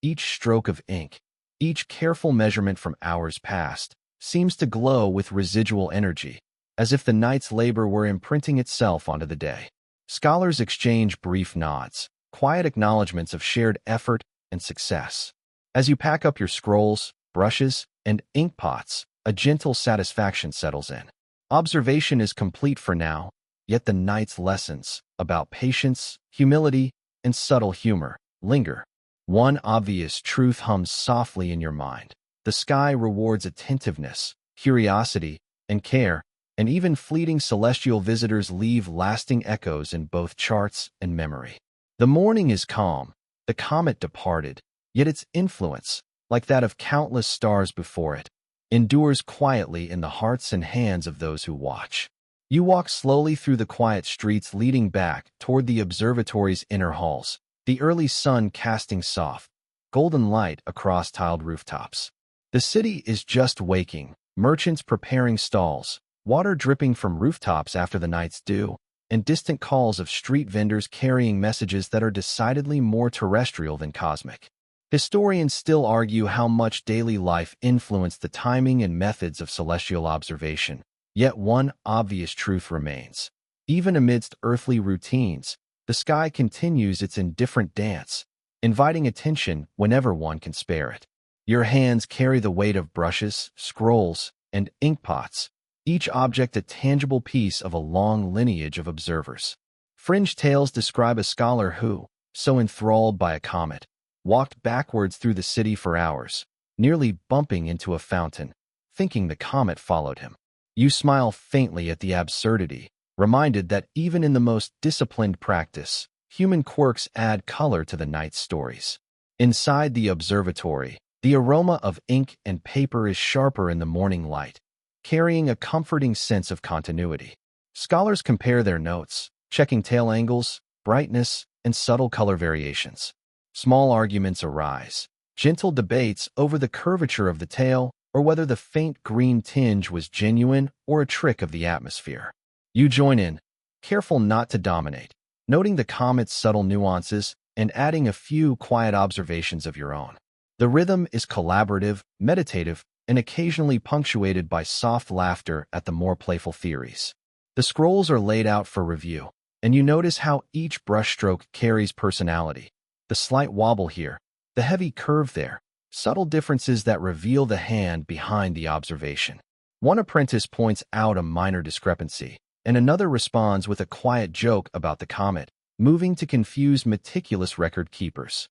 Each stroke of ink, each careful measurement from hours past, seems to glow with residual energy, as if the night's labor were imprinting itself onto the day. Scholars exchange brief nods, quiet acknowledgments of shared effort and success. As you pack up your scrolls, brushes, and ink pots, a gentle satisfaction settles in. Observation is complete for now, yet the night's lessons about patience, humility, and subtle humor linger. One obvious truth hums softly in your mind. The sky rewards attentiveness, curiosity, and care, and even fleeting celestial visitors leave lasting echoes in both charts and memory. The morning is calm. The comet departed, yet its influence, like that of countless stars before it, endures quietly in the hearts and hands of those who watch. You walk slowly through the quiet streets leading back toward the observatory's inner halls, the early sun casting soft, golden light across tiled rooftops. The city is just waking, merchants preparing stalls, water dripping from rooftops after the night's dew, and distant calls of street vendors carrying messages that are decidedly more terrestrial than cosmic. Historians still argue how much daily life influenced the timing and methods of celestial observation, yet one obvious truth remains. Even amidst earthly routines, the sky continues its indifferent dance, inviting attention whenever one can spare it. Your hands carry the weight of brushes, scrolls, and inkpots, each object a tangible piece of a long lineage of observers. Fringe tales describe a scholar who, so enthralled by a comet, walked backwards through the city for hours, nearly bumping into a fountain, thinking the comet followed him. You smile faintly at the absurdity, reminded that even in the most disciplined practice, human quirks add color to the night's stories. Inside the observatory, the aroma of ink and paper is sharper in the morning light, carrying a comforting sense of continuity. Scholars compare their notes, checking tail angles, brightness, and subtle color variations. Small arguments arise, gentle debates over the curvature of the tail or whether the faint green tinge was genuine or a trick of the atmosphere. You join in, careful not to dominate, noting the comet's subtle nuances and adding a few quiet observations of your own. The rhythm is collaborative, meditative, and occasionally punctuated by soft laughter at the more playful theories. The scrolls are laid out for review, and you notice how each brushstroke carries personality. The slight wobble here, the heavy curve there, subtle differences that reveal the hand behind the observation. One apprentice points out a minor discrepancy, and another responds with a quiet joke about the comet, moving to confuse meticulous record keepers.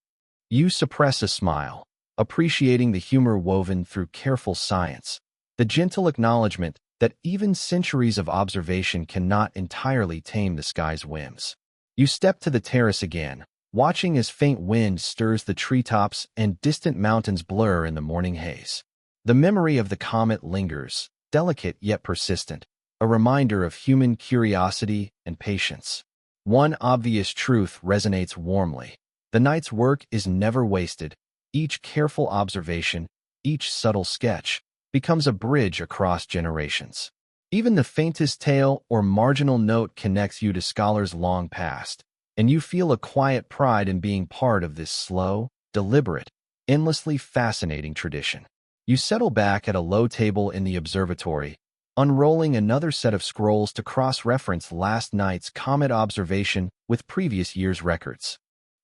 You suppress a smile, appreciating the humor woven through careful science, the gentle acknowledgement that even centuries of observation cannot entirely tame the sky's whims. You step to the terrace again, watching as faint wind stirs the treetops and distant mountains blur in the morning haze. The memory of the comet lingers, delicate yet persistent, a reminder of human curiosity and patience. One obvious truth resonates warmly. The night's work is never wasted. Each careful observation, each subtle sketch, becomes a bridge across generations. Even the faintest tale or marginal note connects you to scholars long past, and you feel a quiet pride in being part of this slow, deliberate, endlessly fascinating tradition. You settle back at a low table in the observatory, unrolling another set of scrolls to cross-reference last night's comet observation with previous year's records.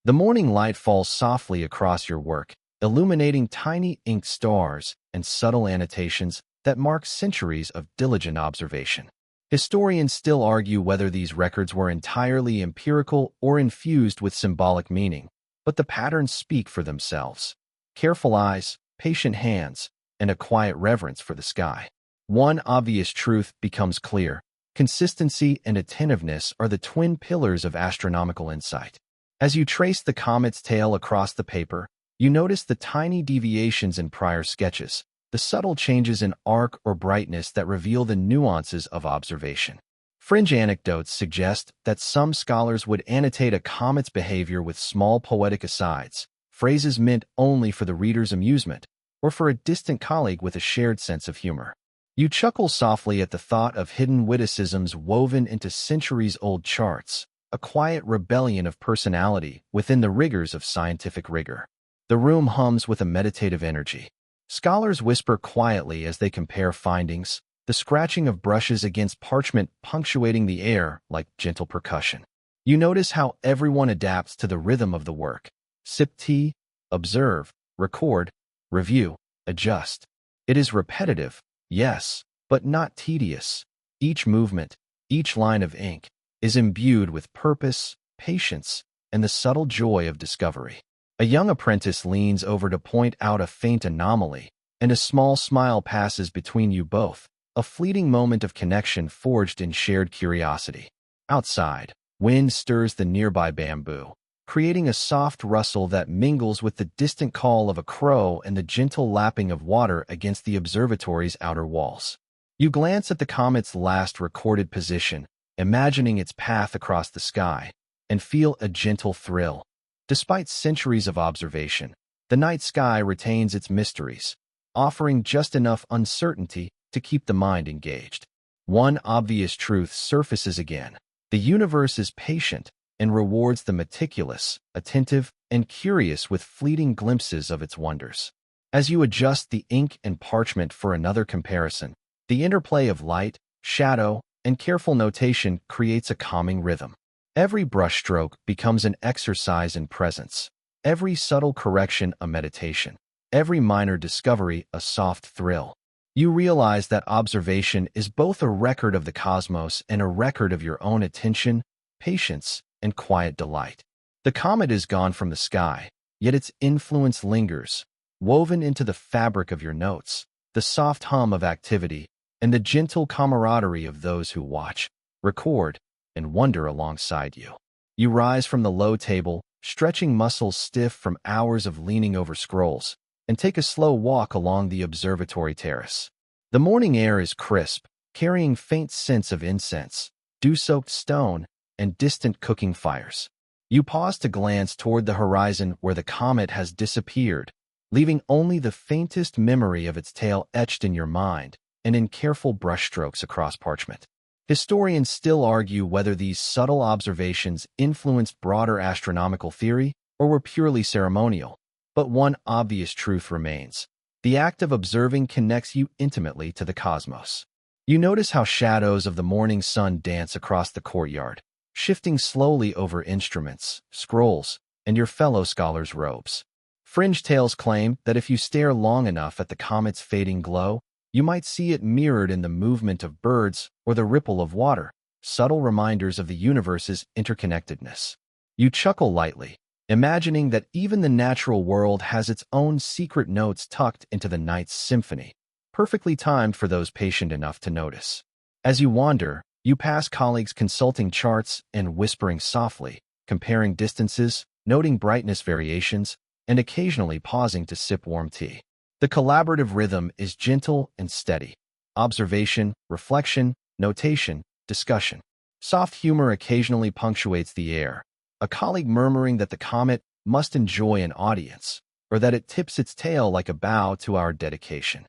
The morning light falls softly across your work, illuminating tiny inked stars and subtle annotations that mark centuries of diligent observation. Historians still argue whether these records were entirely empirical or infused with symbolic meaning, but the patterns speak for themselves. Careful eyes, patient hands, and a quiet reverence for the sky. One obvious truth becomes clear. Consistency and attentiveness are the twin pillars of astronomical insight. As you trace the comet's tail across the paper, you notice the tiny deviations in prior sketches, the subtle changes in arc or brightness that reveal the nuances of observation. Fringe anecdotes suggest that some scholars would annotate a comet's behavior with small poetic asides, phrases meant only for the reader's amusement, or for a distant colleague with a shared sense of humor. You chuckle softly at the thought of hidden witticisms woven into centuries-old charts, a quiet rebellion of personality within the rigors of scientific rigor. The room hums with a meditative energy. Scholars whisper quietly as they compare findings, the scratching of brushes against parchment punctuating the air like gentle percussion. You notice how everyone adapts to the rhythm of the work. Sip tea, observe, record, review, adjust. It is repetitive, yes, but not tedious. Each movement, each line of ink, is imbued with purpose, patience, and the subtle joy of discovery. A young apprentice leans over to point out a faint anomaly, and a small smile passes between you both, a fleeting moment of connection forged in shared curiosity. Outside, wind stirs the nearby bamboo, creating a soft rustle that mingles with the distant call of a crow and the gentle lapping of water against the observatory's outer walls. You glance at the comet's last recorded position, imagining its path across the sky, and feel a gentle thrill. Despite centuries of observation, the night sky retains its mysteries, offering just enough uncertainty to keep the mind engaged. One obvious truth surfaces again. The universe is patient and rewards the meticulous, attentive, and curious with fleeting glimpses of its wonders. As you adjust the ink and parchment for another comparison, the interplay of light, shadow, and careful notation creates a calming rhythm. Every brushstroke becomes an exercise in presence, every subtle correction a meditation, every minor discovery a soft thrill. You realize that observation is both a record of the cosmos and a record of your own attention, patience, and quiet delight. The comet is gone from the sky, yet its influence lingers, woven into the fabric of your notes, the soft hum of activity, and the gentle camaraderie of those who watch, record, and wonder alongside you. You rise from the low table, stretching muscles stiff from hours of leaning over scrolls, and take a slow walk along the observatory terrace. The morning air is crisp, carrying faint scents of incense, dew-soaked stone, and distant cooking fires. You pause to glance toward the horizon where the comet has disappeared, leaving only the faintest memory of its tail etched in your mind and in careful brushstrokes across parchment. Historians still argue whether these subtle observations influenced broader astronomical theory or were purely ceremonial, but one obvious truth remains. The act of observing connects you intimately to the cosmos. You notice how shadows of the morning sun dance across the courtyard, shifting slowly over instruments, scrolls, and your fellow scholars' robes. Fringe tales claim that if you stare long enough at the comet's fading glow, you might see it mirrored in the movement of birds or the ripple of water, subtle reminders of the universe's interconnectedness. You chuckle lightly, imagining that even the natural world has its own secret notes tucked into the night's symphony, perfectly timed for those patient enough to notice. As you wander, you pass colleagues consulting charts and whispering softly, comparing distances, noting brightness variations, and occasionally pausing to sip warm tea. The collaborative rhythm is gentle and steady. Observation, reflection, notation, discussion. Soft humor occasionally punctuates the air, a colleague murmuring that the comet must enjoy an audience, or that it tips its tail like a bow to our dedication.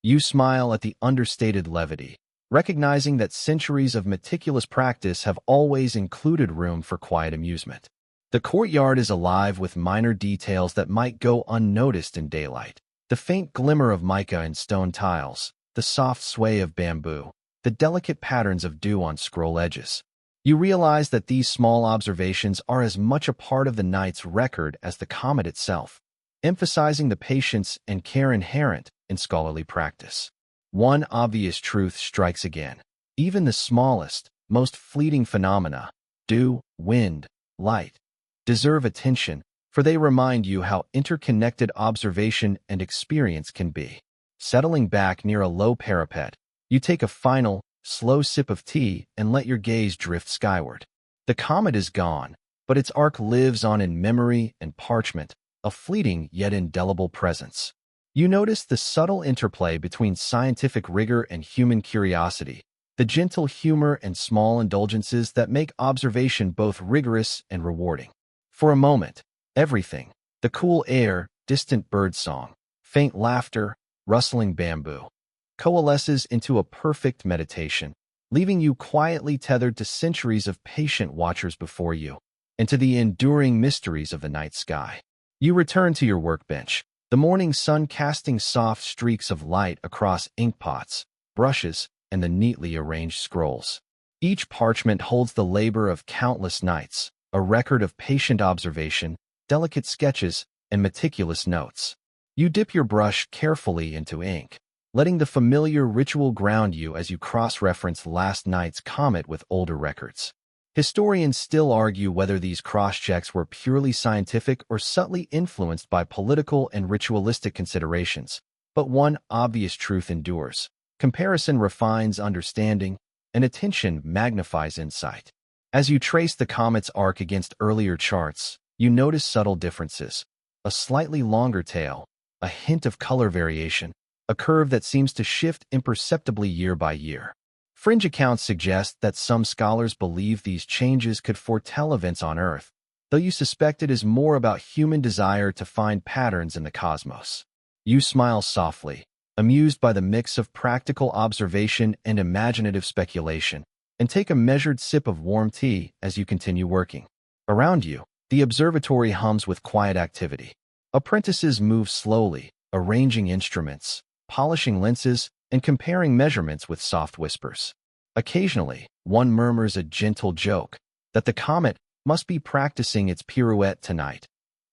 You smile at the understated levity, recognizing that centuries of meticulous practice have always included room for quiet amusement. The courtyard is alive with minor details that might go unnoticed in daylight. The faint glimmer of mica and stone tiles, the soft sway of bamboo, the delicate patterns of dew on scroll edges. You realize that these small observations are as much a part of the night's record as the comet itself, emphasizing the patience and care inherent in scholarly practice. One obvious truth strikes again. Even the smallest, most fleeting phenomena, dew, wind, light, deserve attention, for they remind you how interconnected observation and experience can be. Settling back near a low parapet, you take a final, slow sip of tea and let your gaze drift skyward. The comet is gone, but its arc lives on in memory and parchment, a fleeting yet indelible presence. You notice the subtle interplay between scientific rigor and human curiosity, the gentle humor and small indulgences that make observation both rigorous and rewarding. For a moment, everything, the cool air, distant birdsong, faint laughter, rustling bamboo, coalesces into a perfect meditation, leaving you quietly tethered to centuries of patient watchers before you, and to the enduring mysteries of the night sky. You return to your workbench, the morning sun casting soft streaks of light across inkpots, brushes, and the neatly arranged scrolls. Each parchment holds the labor of countless nights, a record of patient observation, delicate sketches, and meticulous notes. You dip your brush carefully into ink, letting the familiar ritual ground you as you cross-reference last night's comet with older records. Historians still argue whether these cross-checks were purely scientific or subtly influenced by political and ritualistic considerations, but one obvious truth endures. Comparison refines understanding, and attention magnifies insight. As you trace the comet's arc against earlier charts, you notice subtle differences. A slightly longer tail, a hint of color variation, a curve that seems to shift imperceptibly year by year. Fringe accounts suggest that some scholars believe these changes could foretell events on Earth, though you suspect it is more about human desire to find patterns in the cosmos. You smile softly, amused by the mix of practical observation and imaginative speculation, and take a measured sip of warm tea as you continue working. Around you, The observatory hums with quiet activity. Apprentices move slowly, arranging instruments, polishing lenses, and comparing measurements with soft whispers. Occasionally, one murmurs a gentle joke that the comet must be practicing its pirouette tonight,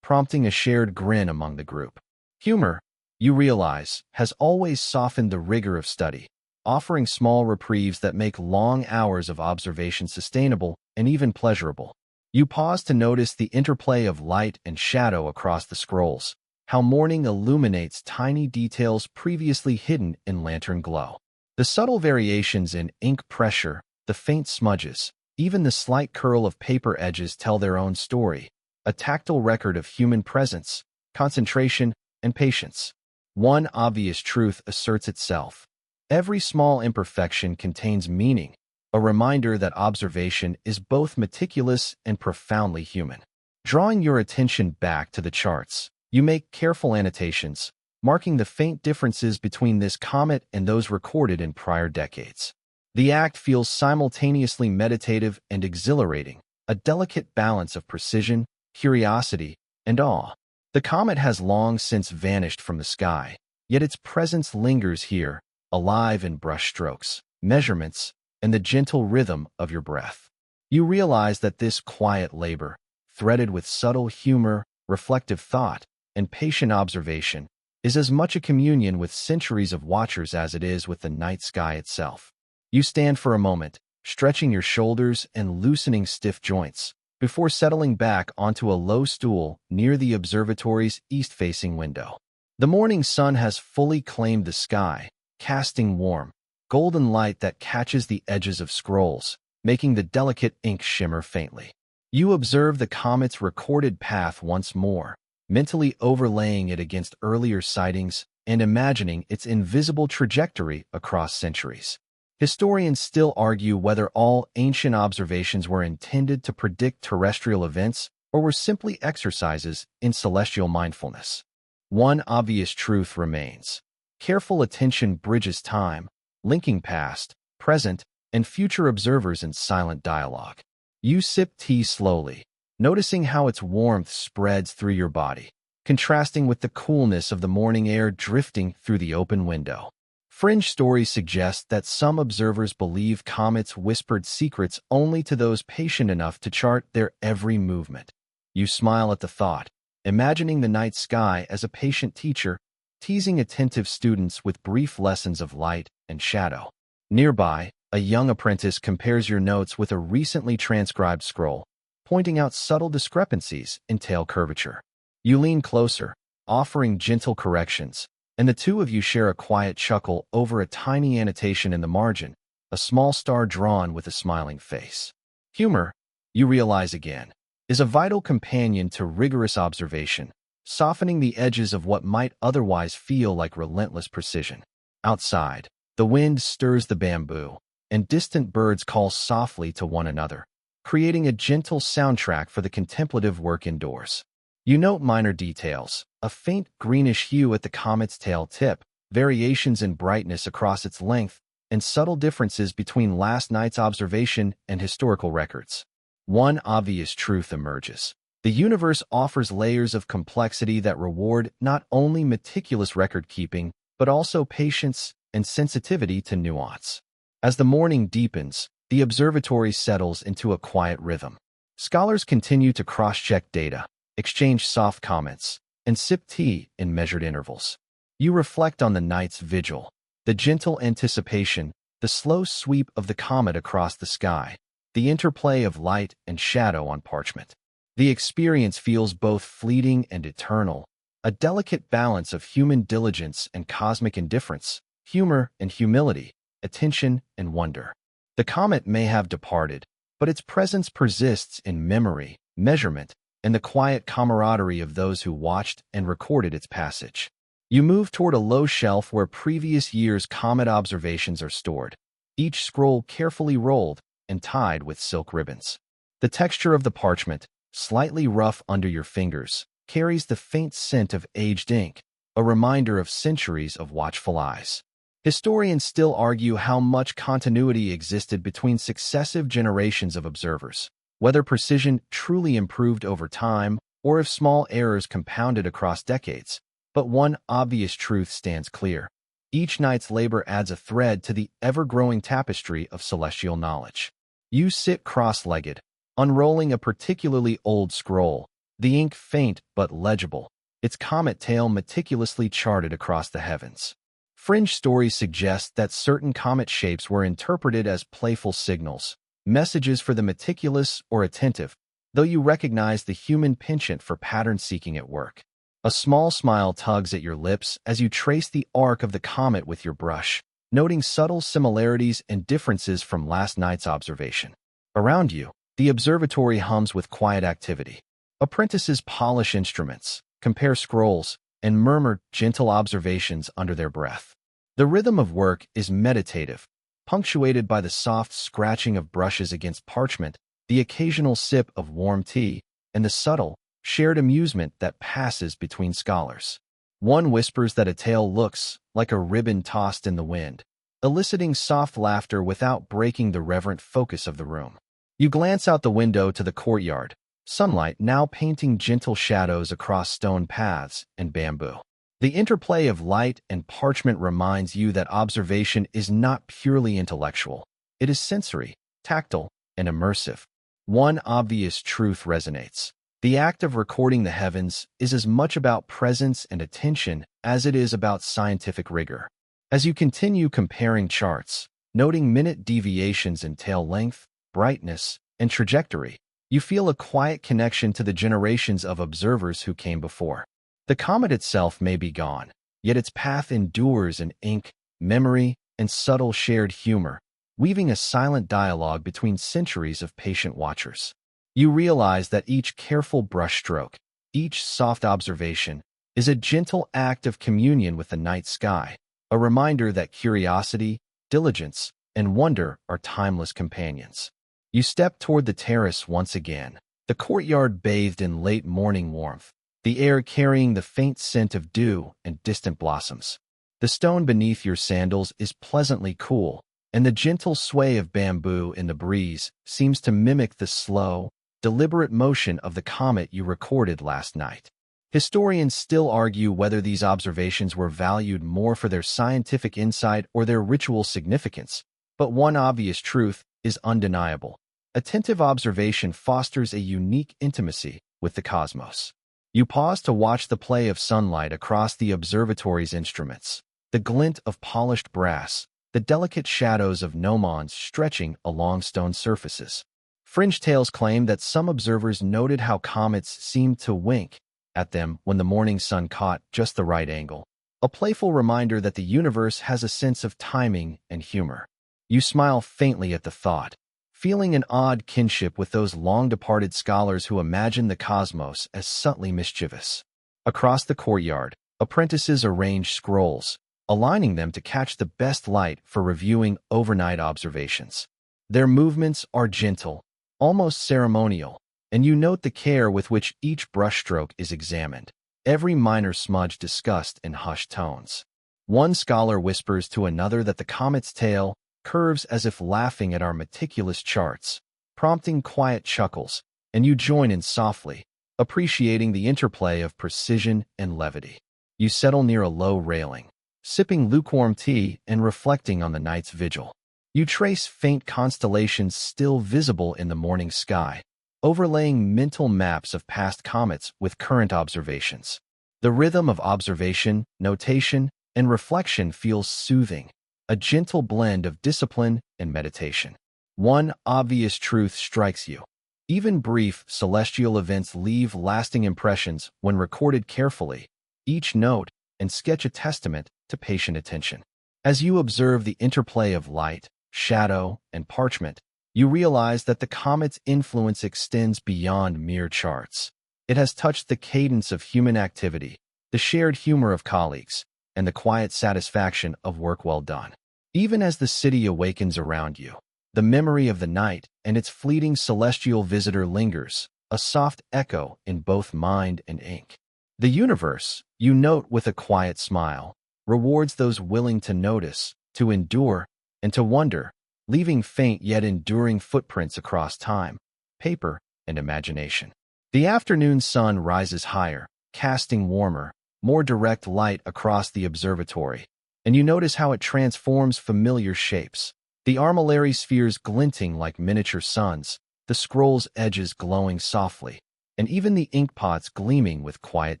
prompting a shared grin among the group. Humor, you realize, has always softened the rigor of study, offering small reprieves that make long hours of observation sustainable and even pleasurable. You pause to notice the interplay of light and shadow across the scrolls, how morning illuminates tiny details previously hidden in lantern glow. The subtle variations in ink pressure, the faint smudges, even the slight curl of paper edges tell their own story, a tactile record of human presence, concentration, and patience. One obvious truth asserts itself. Every small imperfection contains meaning, a reminder that observation is both meticulous and profoundly human. Drawing your attention back to the charts, you make careful annotations, marking the faint differences between this comet and those recorded in prior decades. The act feels simultaneously meditative and exhilarating, a delicate balance of precision, curiosity, and awe. The comet has long since vanished from the sky, yet its presence lingers here, alive in brushstrokes, measurements, and the gentle rhythm of your breath. You realize that this quiet labor, threaded with subtle humor, reflective thought, and patient observation, is as much a communion with centuries of watchers as it is with the night sky itself. You stand for a moment, stretching your shoulders and loosening stiff joints, before settling back onto a low stool near the observatory's east-facing window. The morning sun has fully claimed the sky, casting warm, golden light that catches the edges of scrolls, making the delicate ink shimmer faintly. You observe the comet's recorded path once more, mentally overlaying it against earlier sightings and imagining its invisible trajectory across centuries. Historians still argue whether all ancient observations were intended to predict terrestrial events or were simply exercises in celestial mindfulness. One obvious truth remains. Careful attention bridges time, linking past, present, and future observers in silent dialogue. You sip tea slowly, noticing how its warmth spreads through your body, contrasting with the coolness of the morning air drifting through the open window. Fringe stories suggest that some observers believe comets whispered secrets only to those patient enough to chart their every movement. You smile at the thought, imagining the night sky as a patient teacher, teasing attentive students with brief lessons of light and shadow. Nearby, a young apprentice compares your notes with a recently transcribed scroll, pointing out subtle discrepancies in tail curvature. You lean closer, offering gentle corrections, and the two of you share a quiet chuckle over a tiny annotation in the margin, a small star drawn with a smiling face. Humor, you realize again, is a vital companion to rigorous observation, softening the edges of what might otherwise feel like relentless precision. Outside, the wind stirs the bamboo, and distant birds call softly to one another, creating a gentle soundtrack for the contemplative work indoors. You note minor details, a faint greenish hue at the comet's tail tip, variations in brightness across its length, and subtle differences between last night's observation and historical records. One obvious truth emerges. The universe offers layers of complexity that reward not only meticulous record-keeping, but also patience and sensitivity to nuance. As the morning deepens, the observatory settles into a quiet rhythm. Scholars continue to cross-check data, exchange soft comments, and sip tea in measured intervals. You reflect on the night's vigil, the gentle anticipation, the slow sweep of the comet across the sky, the interplay of light and shadow on parchment. The experience feels both fleeting and eternal, a delicate balance of human diligence and cosmic indifference, humor and humility, attention and wonder. The comet may have departed, but its presence persists in memory, measurement, and the quiet camaraderie of those who watched and recorded its passage. You move toward a low shelf where previous year's comet observations are stored, each scroll carefully rolled and tied with silk ribbons. The texture of the parchment, slightly rough under your fingers, carries the faint scent of aged ink, a reminder of centuries of watchful eyes. Historians still argue how much continuity existed between successive generations of observers, whether precision truly improved over time or if small errors compounded across decades. But one obvious truth stands clear. Each night's labor adds a thread to the ever-growing tapestry of celestial knowledge. You sit cross-legged, unrolling a particularly old scroll, the ink faint but legible, its comet tail meticulously charted across the heavens. Fringe stories suggest that certain comet shapes were interpreted as playful signals, messages for the meticulous or attentive, though you recognize the human penchant for pattern-seeking at work. A small smile tugs at your lips as you trace the arc of the comet with your brush, noting subtle similarities and differences from last night's observation. Around you, the observatory hums with quiet activity. Apprentices polish instruments, compare scrolls, and murmur gentle observations under their breath. The rhythm of work is meditative, punctuated by the soft scratching of brushes against parchment, the occasional sip of warm tea, and the subtle, shared amusement that passes between scholars. One whispers that a tale looks like a ribbon tossed in the wind, eliciting soft laughter without breaking the reverent focus of the room. You glance out the window to the courtyard, sunlight now painting gentle shadows across stone paths and bamboo. The interplay of light and parchment reminds you that observation is not purely intellectual. It is sensory, tactile, and immersive. One obvious truth resonates. The act of recording the heavens is as much about presence and attention as it is about scientific rigor. As you continue comparing charts, noting minute deviations in tail length, brightness, and trajectory, you feel a quiet connection to the generations of observers who came before. The comet itself may be gone, yet its path endures in ink, memory, and subtle shared humor, weaving a silent dialogue between centuries of patient watchers. You realize that each careful brushstroke, each soft observation, is a gentle act of communion with the night sky, a reminder that curiosity, diligence, and wonder are timeless companions. You step toward the terrace once again, the courtyard bathed in late morning warmth, the air carrying the faint scent of dew and distant blossoms. The stone beneath your sandals is pleasantly cool, and the gentle sway of bamboo in the breeze seems to mimic the slow, deliberate motion of the comet you recorded last night. Historians still argue whether these observations were valued more for their scientific insight or their ritual significance, but one obvious truth is undeniable. Attentive observation fosters a unique intimacy with the cosmos. You pause to watch the play of sunlight across the observatory's instruments, the glint of polished brass, the delicate shadows of gnomons stretching along stone surfaces. Fringe tales claim that some observers noted how comets seemed to wink at them when the morning sun caught just the right angle, a playful reminder that the universe has a sense of timing and humor. You smile faintly at the thought, feeling an odd kinship with those long-departed scholars who imagine the cosmos as subtly mischievous. Across the courtyard, apprentices arrange scrolls, aligning them to catch the best light for reviewing overnight observations. Their movements are gentle, almost ceremonial, and you note the care with which each brushstroke is examined, every minor smudge discussed in hushed tones. One scholar whispers to another that the comet's tail curves as if laughing at our meticulous charts, prompting quiet chuckles, and you join in softly, appreciating the interplay of precision and levity. You settle near a low railing, sipping lukewarm tea and reflecting on the night's vigil. You trace faint constellations still visible in the morning sky, overlaying mental maps of past comets with current observations. The rhythm of observation, notation, and reflection feels soothing, a gentle blend of discipline and meditation. One obvious truth strikes you. Even brief celestial events leave lasting impressions when recorded carefully, each note and sketch a testament to patient attention. As you observe the interplay of light, shadow, and parchment, you realize that the comet's influence extends beyond mere charts. It has touched the cadence of human activity, the shared humor of colleagues, and the quiet satisfaction of work well done. Even as the city awakens around you, the memory of the night and its fleeting celestial visitor lingers, a soft echo in both mind and ink. The universe, you note with a quiet smile, rewards those willing to notice, to endure, and to wonder, leaving faint yet enduring footprints across time. paper, and imagination. The afternoon sun rises higher, casting warmer, more direct light across the observatory, and you notice how it transforms familiar shapes. The armillary spheres glinting like miniature suns, the scroll's edges glowing softly, and even the inkpots gleaming with quiet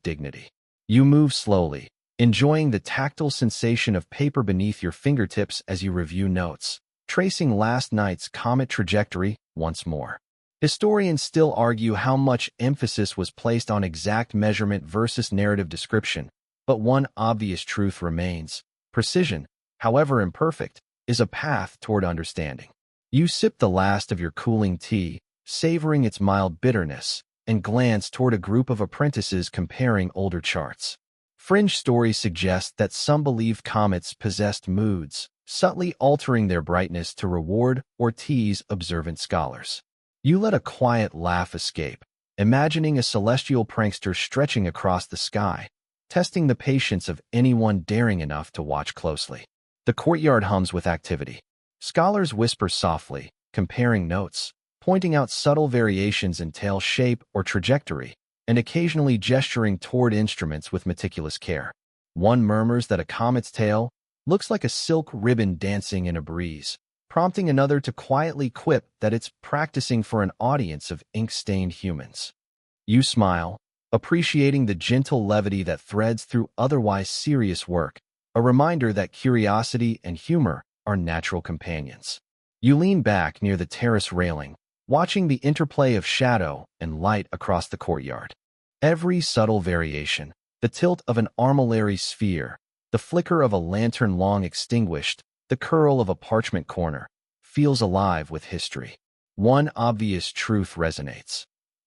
dignity. You move slowly, enjoying the tactile sensation of paper beneath your fingertips as you review notes, tracing last night's comet trajectory once more. Historians still argue how much emphasis was placed on exact measurement versus narrative description, but one obvious truth remains. Precision, however imperfect, is a path toward understanding. You sip the last of your cooling tea, savoring its mild bitterness, and glance toward a group of apprentices comparing older charts. Fringe stories suggest that some believed comets possessed moods, subtly altering their brightness to reward or tease observant scholars. You let a quiet laugh escape, imagining a celestial prankster stretching across the sky, testing the patience of anyone daring enough to watch closely. The courtyard hums with activity. Scholars whisper softly, comparing notes, pointing out subtle variations in tail shape or trajectory, and occasionally gesturing toward instruments with meticulous care. One murmurs that a comet's tail looks like a silk ribbon dancing in a breeze, prompting another to quietly quip that it's practicing for an audience of ink-stained humans. You smile, appreciating the gentle levity that threads through otherwise serious work, a reminder that curiosity and humor are natural companions. You lean back near the terrace railing, watching the interplay of shadow and light across the courtyard. Every subtle variation, the tilt of an armillary sphere, the flicker of a lantern long extinguished, the curl of a parchment corner, feels alive with history. One obvious truth resonates.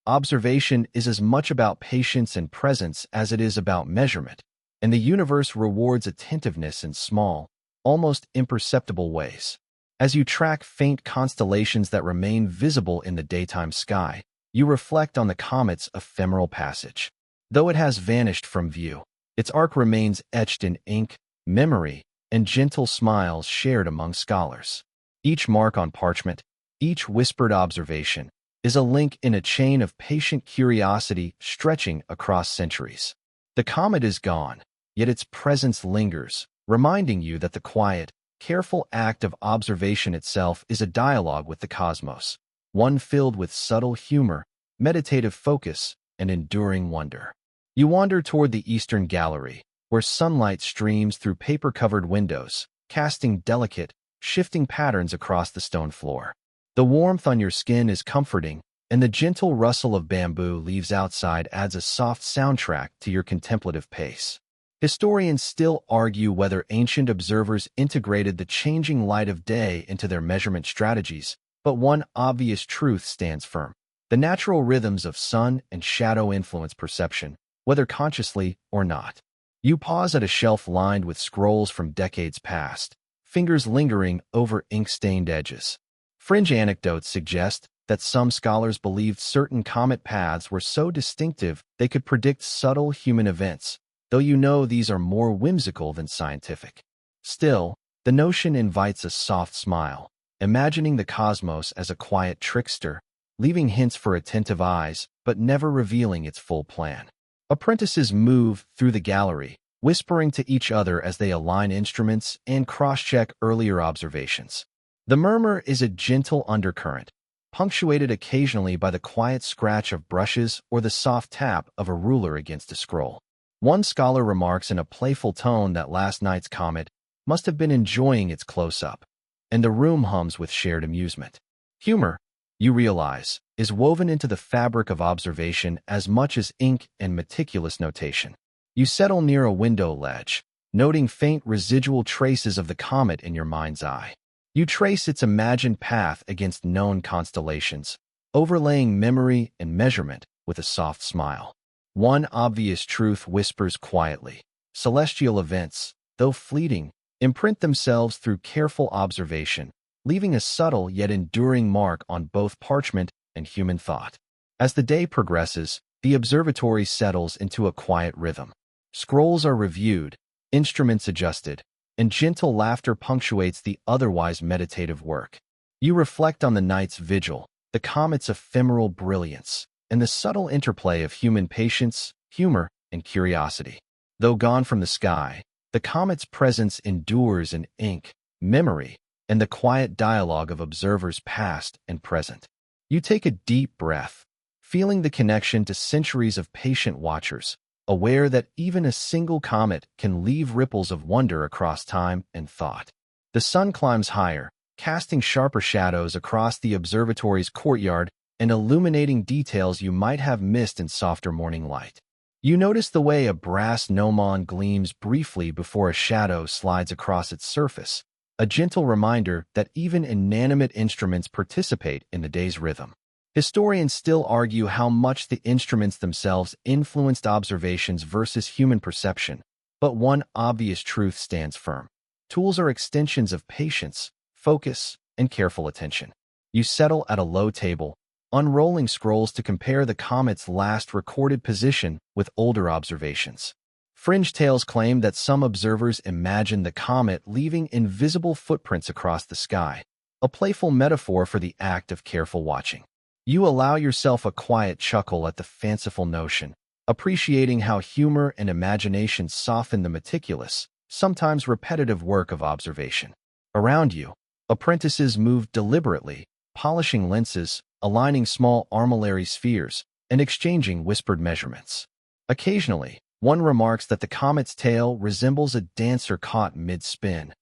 Observation is as much about patience and presence as it is about measurement, and the universe rewards attentiveness in small, almost imperceptible ways. As you track faint constellations that remain visible in the daytime sky, you reflect on the comet's ephemeral passage. Though it has vanished from view, its arc remains etched in ink, memory, and gentle smiles shared among scholars. Each mark on parchment, each whispered observation, is a link in a chain of patient curiosity stretching across centuries. The comet is gone, yet its presence lingers, reminding you that the quiet, careful act of observation itself is a dialogue with the cosmos, one filled with subtle humor, meditative focus, and enduring wonder. You wander toward the eastern gallery, where sunlight streams through paper-covered windows, casting delicate, shifting patterns across the stone floor. The warmth on your skin is comforting, and the gentle rustle of bamboo leaves outside adds a soft soundtrack to your contemplative pace. Historians still argue whether ancient observers integrated the changing light of day into their measurement strategies, but one obvious truth stands firm. The natural rhythms of sun and shadow influence perception, whether consciously or not. You pause at a shelf lined with scrolls from decades past, fingers lingering over ink-stained edges. Fringe anecdotes suggest that some scholars believed certain comet paths were so distinctive they could predict subtle human events, though you know these are more whimsical than scientific. Still, the notion invites a soft smile, imagining the cosmos as a quiet trickster, leaving hints for attentive eyes, but never revealing its full plan. Apprentices move through the gallery, whispering to each other as they align instruments and cross-check earlier observations. The murmur is a gentle undercurrent, punctuated occasionally by the quiet scratch of brushes or the soft tap of a ruler against a scroll. One scholar remarks in a playful tone that last night's comet must have been enjoying its close-up, and the room hums with shared amusement. Humor, you realize, is woven into the fabric of observation as much as ink and meticulous notation. You settle near a window ledge, noting faint residual traces of the comet in your mind's eye. You trace its imagined path against known constellations, overlaying memory and measurement with a soft smile. One obvious truth whispers quietly. Celestial events, though fleeting, imprint themselves through careful observation, leaving a subtle yet enduring mark on both parchment and human thought. As the day progresses, the observatory settles into a quiet rhythm. Scrolls are reviewed, instruments adjusted, and gentle laughter punctuates the otherwise meditative work. You reflect on the night's vigil, the comet's ephemeral brilliance, and the subtle interplay of human patience, humor, and curiosity. Though gone from the sky, the comet's presence endures in ink, memory, and the quiet dialogue of observers past and present. You take a deep breath, feeling the connection to centuries of patient watchers, aware that even a single comet can leave ripples of wonder across time and thought. The sun climbs higher, casting sharper shadows across the observatory's courtyard and illuminating details you might have missed in softer morning light. You notice the way a brass gnomon gleams briefly before a shadow slides across its surface, a gentle reminder that even inanimate instruments participate in the day's rhythm. Historians still argue how much the instruments themselves influenced observations versus human perception, but one obvious truth stands firm. Tools are extensions of patience, focus, and careful attention. You settle at a low table, unrolling scrolls to compare the comet's last recorded position with older observations. Fringe tales claim that some observers imagine the comet leaving invisible footprints across the sky, a playful metaphor for the act of careful watching. You allow yourself a quiet chuckle at the fanciful notion, appreciating how humor and imagination soften the meticulous, sometimes repetitive work of observation. Around you, apprentices move deliberately, polishing lenses, aligning small armillary spheres, and exchanging whispered measurements. Occasionally, one remarks that the comet's tail resembles a dancer caught mid-spin,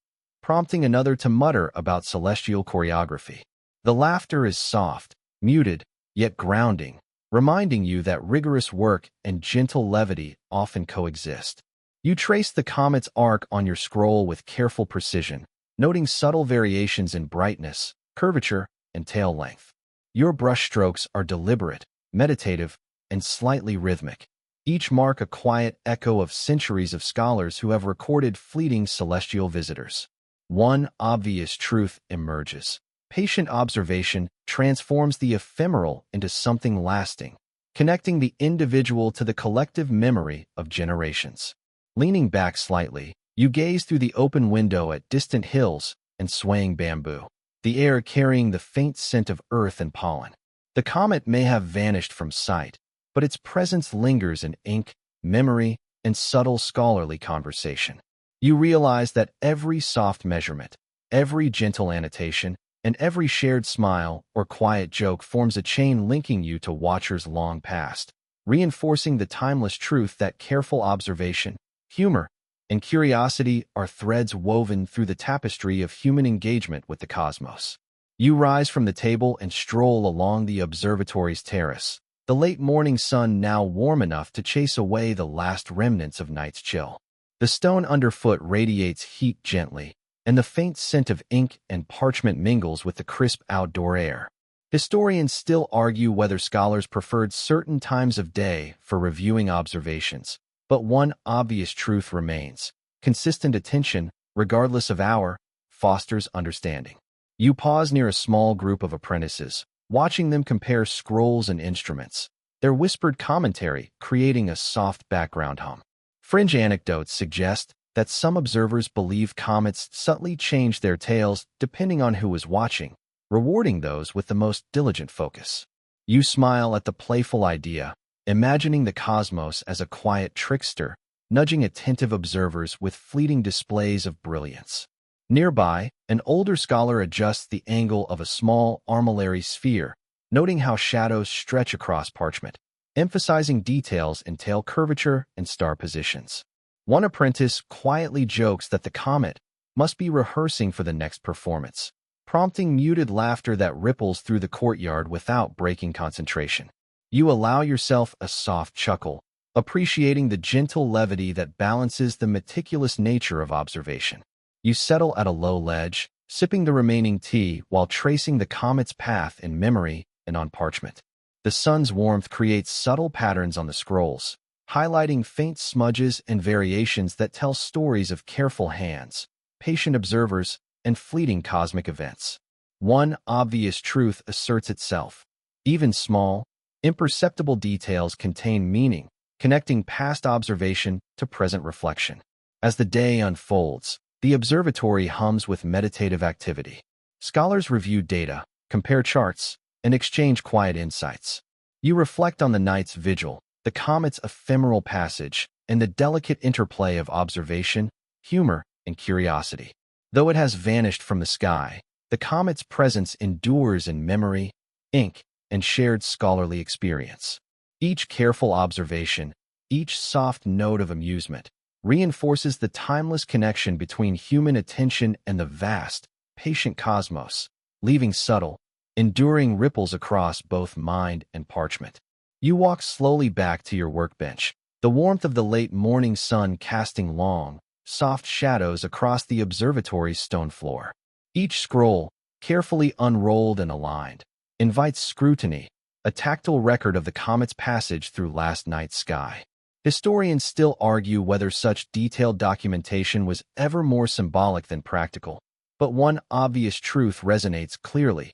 prompting another to mutter about celestial choreography. The laughter is soft, muted, yet grounding, reminding you that rigorous work and gentle levity often coexist. You trace the comet's arc on your scroll with careful precision, noting subtle variations in brightness, curvature, and tail length. Your brushstrokes are deliberate, meditative, and slightly rhythmic, each mark a quiet echo of centuries of scholars who have recorded fleeting celestial visitors. One obvious truth emerges. Patient observation transforms the ephemeral into something lasting, connecting the individual to the collective memory of generations. Leaning back slightly, you gaze through the open window at distant hills and swaying bamboo, the air carrying the faint scent of earth and pollen. The comet may have vanished from sight, but its presence lingers in ink, memory, and subtle scholarly conversation. You realize that every soft measurement, every gentle annotation, and every shared smile or quiet joke forms a chain linking you to watchers long past, reinforcing the timeless truth that careful observation, humor, and curiosity are threads woven through the tapestry of human engagement with the cosmos. You rise from the table and stroll along the observatory's terrace, the late morning sun now warm enough to chase away the last remnants of night's chill. The stone underfoot radiates heat gently, and the faint scent of ink and parchment mingles with the crisp outdoor air. Historians still argue whether scholars preferred certain times of day for reviewing observations, but one obvious truth remains: consistent attention, regardless of hour, fosters understanding. You pause near a small group of apprentices, watching them compare scrolls and instruments, their whispered commentary creating a soft background hum. Fringe anecdotes suggest that some observers believe comets subtly change their tails depending on who is watching, rewarding those with the most diligent focus. You smile at the playful idea, imagining the cosmos as a quiet trickster, nudging attentive observers with fleeting displays of brilliance. Nearby, an older scholar adjusts the angle of a small armillary sphere, noting how shadows stretch across parchment, emphasizing details in tail curvature and star positions. One apprentice quietly jokes that the comet must be rehearsing for the next performance, prompting muted laughter that ripples through the courtyard without breaking concentration. You allow yourself a soft chuckle, appreciating the gentle levity that balances the meticulous nature of observation. You settle at a low ledge, sipping the remaining tea while tracing the comet's path in memory and on parchment. The sun's warmth creates subtle patterns on the scrolls, highlighting faint smudges and variations that tell stories of careful hands, patient observers, and fleeting cosmic events. One obvious truth asserts itself: even small, imperceptible details contain meaning, connecting past observation to present reflection. As the day unfolds, the observatory hums with meditative activity. Scholars review data, compare charts, and exchange quiet insights. You reflect on the night's vigil, the comet's ephemeral passage, and the delicate interplay of observation, humor, and curiosity. Though it has vanished from the sky, the comet's presence endures in memory, ink, and shared scholarly experience. Each careful observation, each soft note of amusement, reinforces the timeless connection between human attention and the vast, patient cosmos, leaving subtle, enduring ripples across both mind and parchment. You walk slowly back to your workbench, the warmth of the late morning sun casting long, soft shadows across the observatory's stone floor. Each scroll, carefully unrolled and aligned, invites scrutiny, a tactile record of the comet's passage through last night's sky. Historians still argue whether such detailed documentation was ever more symbolic than practical, but one obvious truth resonates clearly.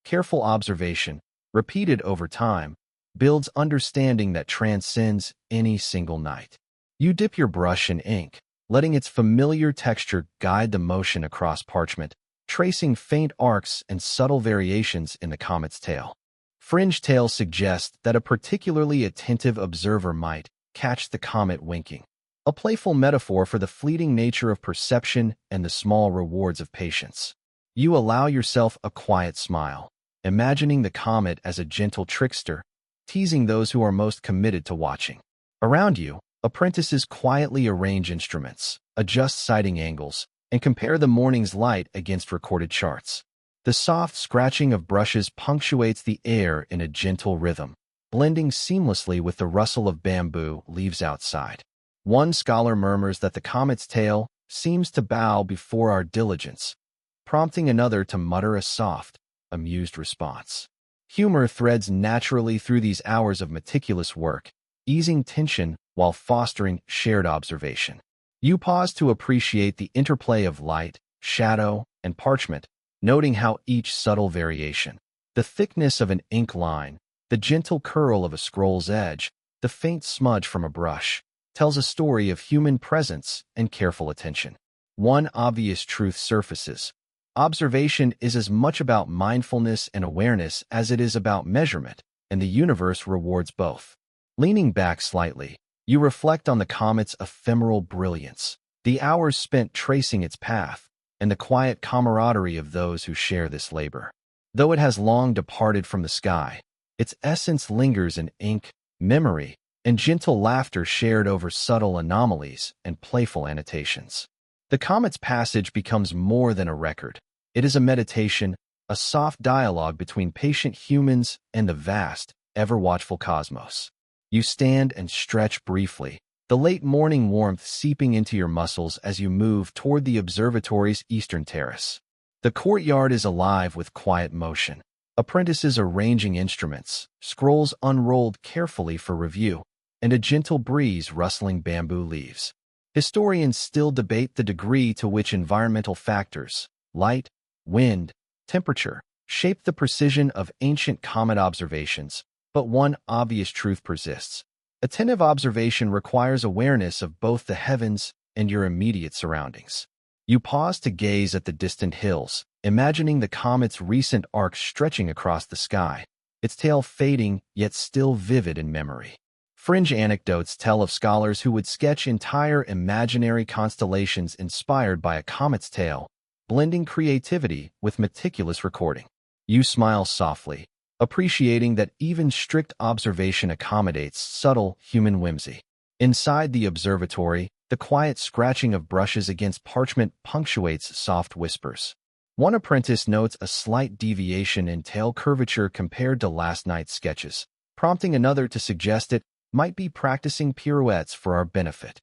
Careful observation, repeated over time, builds understanding that transcends any single night. You dip your brush in ink, letting its familiar texture guide the motion across parchment, tracing faint arcs and subtle variations in the comet's tail. Fringe tails suggest that a particularly attentive observer might catch the comet winking, a playful metaphor for the fleeting nature of perception and the small rewards of patience. You allow yourself a quiet smile, imagining the comet as a gentle trickster, teasing those who are most committed to watching. Around you, apprentices quietly arrange instruments, adjust sighting angles, and compare the morning's light against recorded charts. The soft scratching of brushes punctuates the air in a gentle rhythm, blending seamlessly with the rustle of bamboo leaves outside. One scholar murmurs that the comet's tail seems to bow before our diligence, prompting another to mutter a soft, amused response. Humor threads naturally through these hours of meticulous work, easing tension while fostering shared observation. You pause to appreciate the interplay of light, shadow, and parchment, noting how each subtle variation, the thickness of an ink line, the gentle curl of a scroll's edge, the faint smudge from a brush, tells a story of human presence and careful attention. One obvious truth surfaces. Observation is as much about mindfulness and awareness as it is about measurement, and the universe rewards both. Leaning back slightly, you reflect on the comet's ephemeral brilliance, the hours spent tracing its path, and the quiet camaraderie of those who share this labor. Though it has long departed from the sky, its essence lingers in ink, memory, and gentle laughter shared over subtle anomalies and playful annotations. The comet's passage becomes more than a record. It is a meditation, a soft dialogue between patient humans and the vast, ever-watchful cosmos. You stand and stretch briefly, the late morning warmth seeping into your muscles as you move toward the observatory's eastern terrace. The courtyard is alive with quiet motion. Apprentices arranging instruments, scrolls unrolled carefully for review, and a gentle breeze rustling bamboo leaves. Historians still debate the degree to which environmental factors, light, wind, temperature, shape the precision of ancient comet observations, but one obvious truth persists. Attentive observation requires awareness of both the heavens and your immediate surroundings. You pause to gaze at the distant hills, imagining the comet's recent arc stretching across the sky, its tail fading yet still vivid in memory. Fringe anecdotes tell of scholars who would sketch entire imaginary constellations inspired by a comet's tail, blending creativity with meticulous recording. You smile softly, appreciating that even strict observation accommodates subtle human whimsy. Inside the observatory, the quiet scratching of brushes against parchment punctuates soft whispers. One apprentice notes a slight deviation in tail curvature compared to last night's sketches, prompting another to suggest it might be practicing pirouettes for our benefit.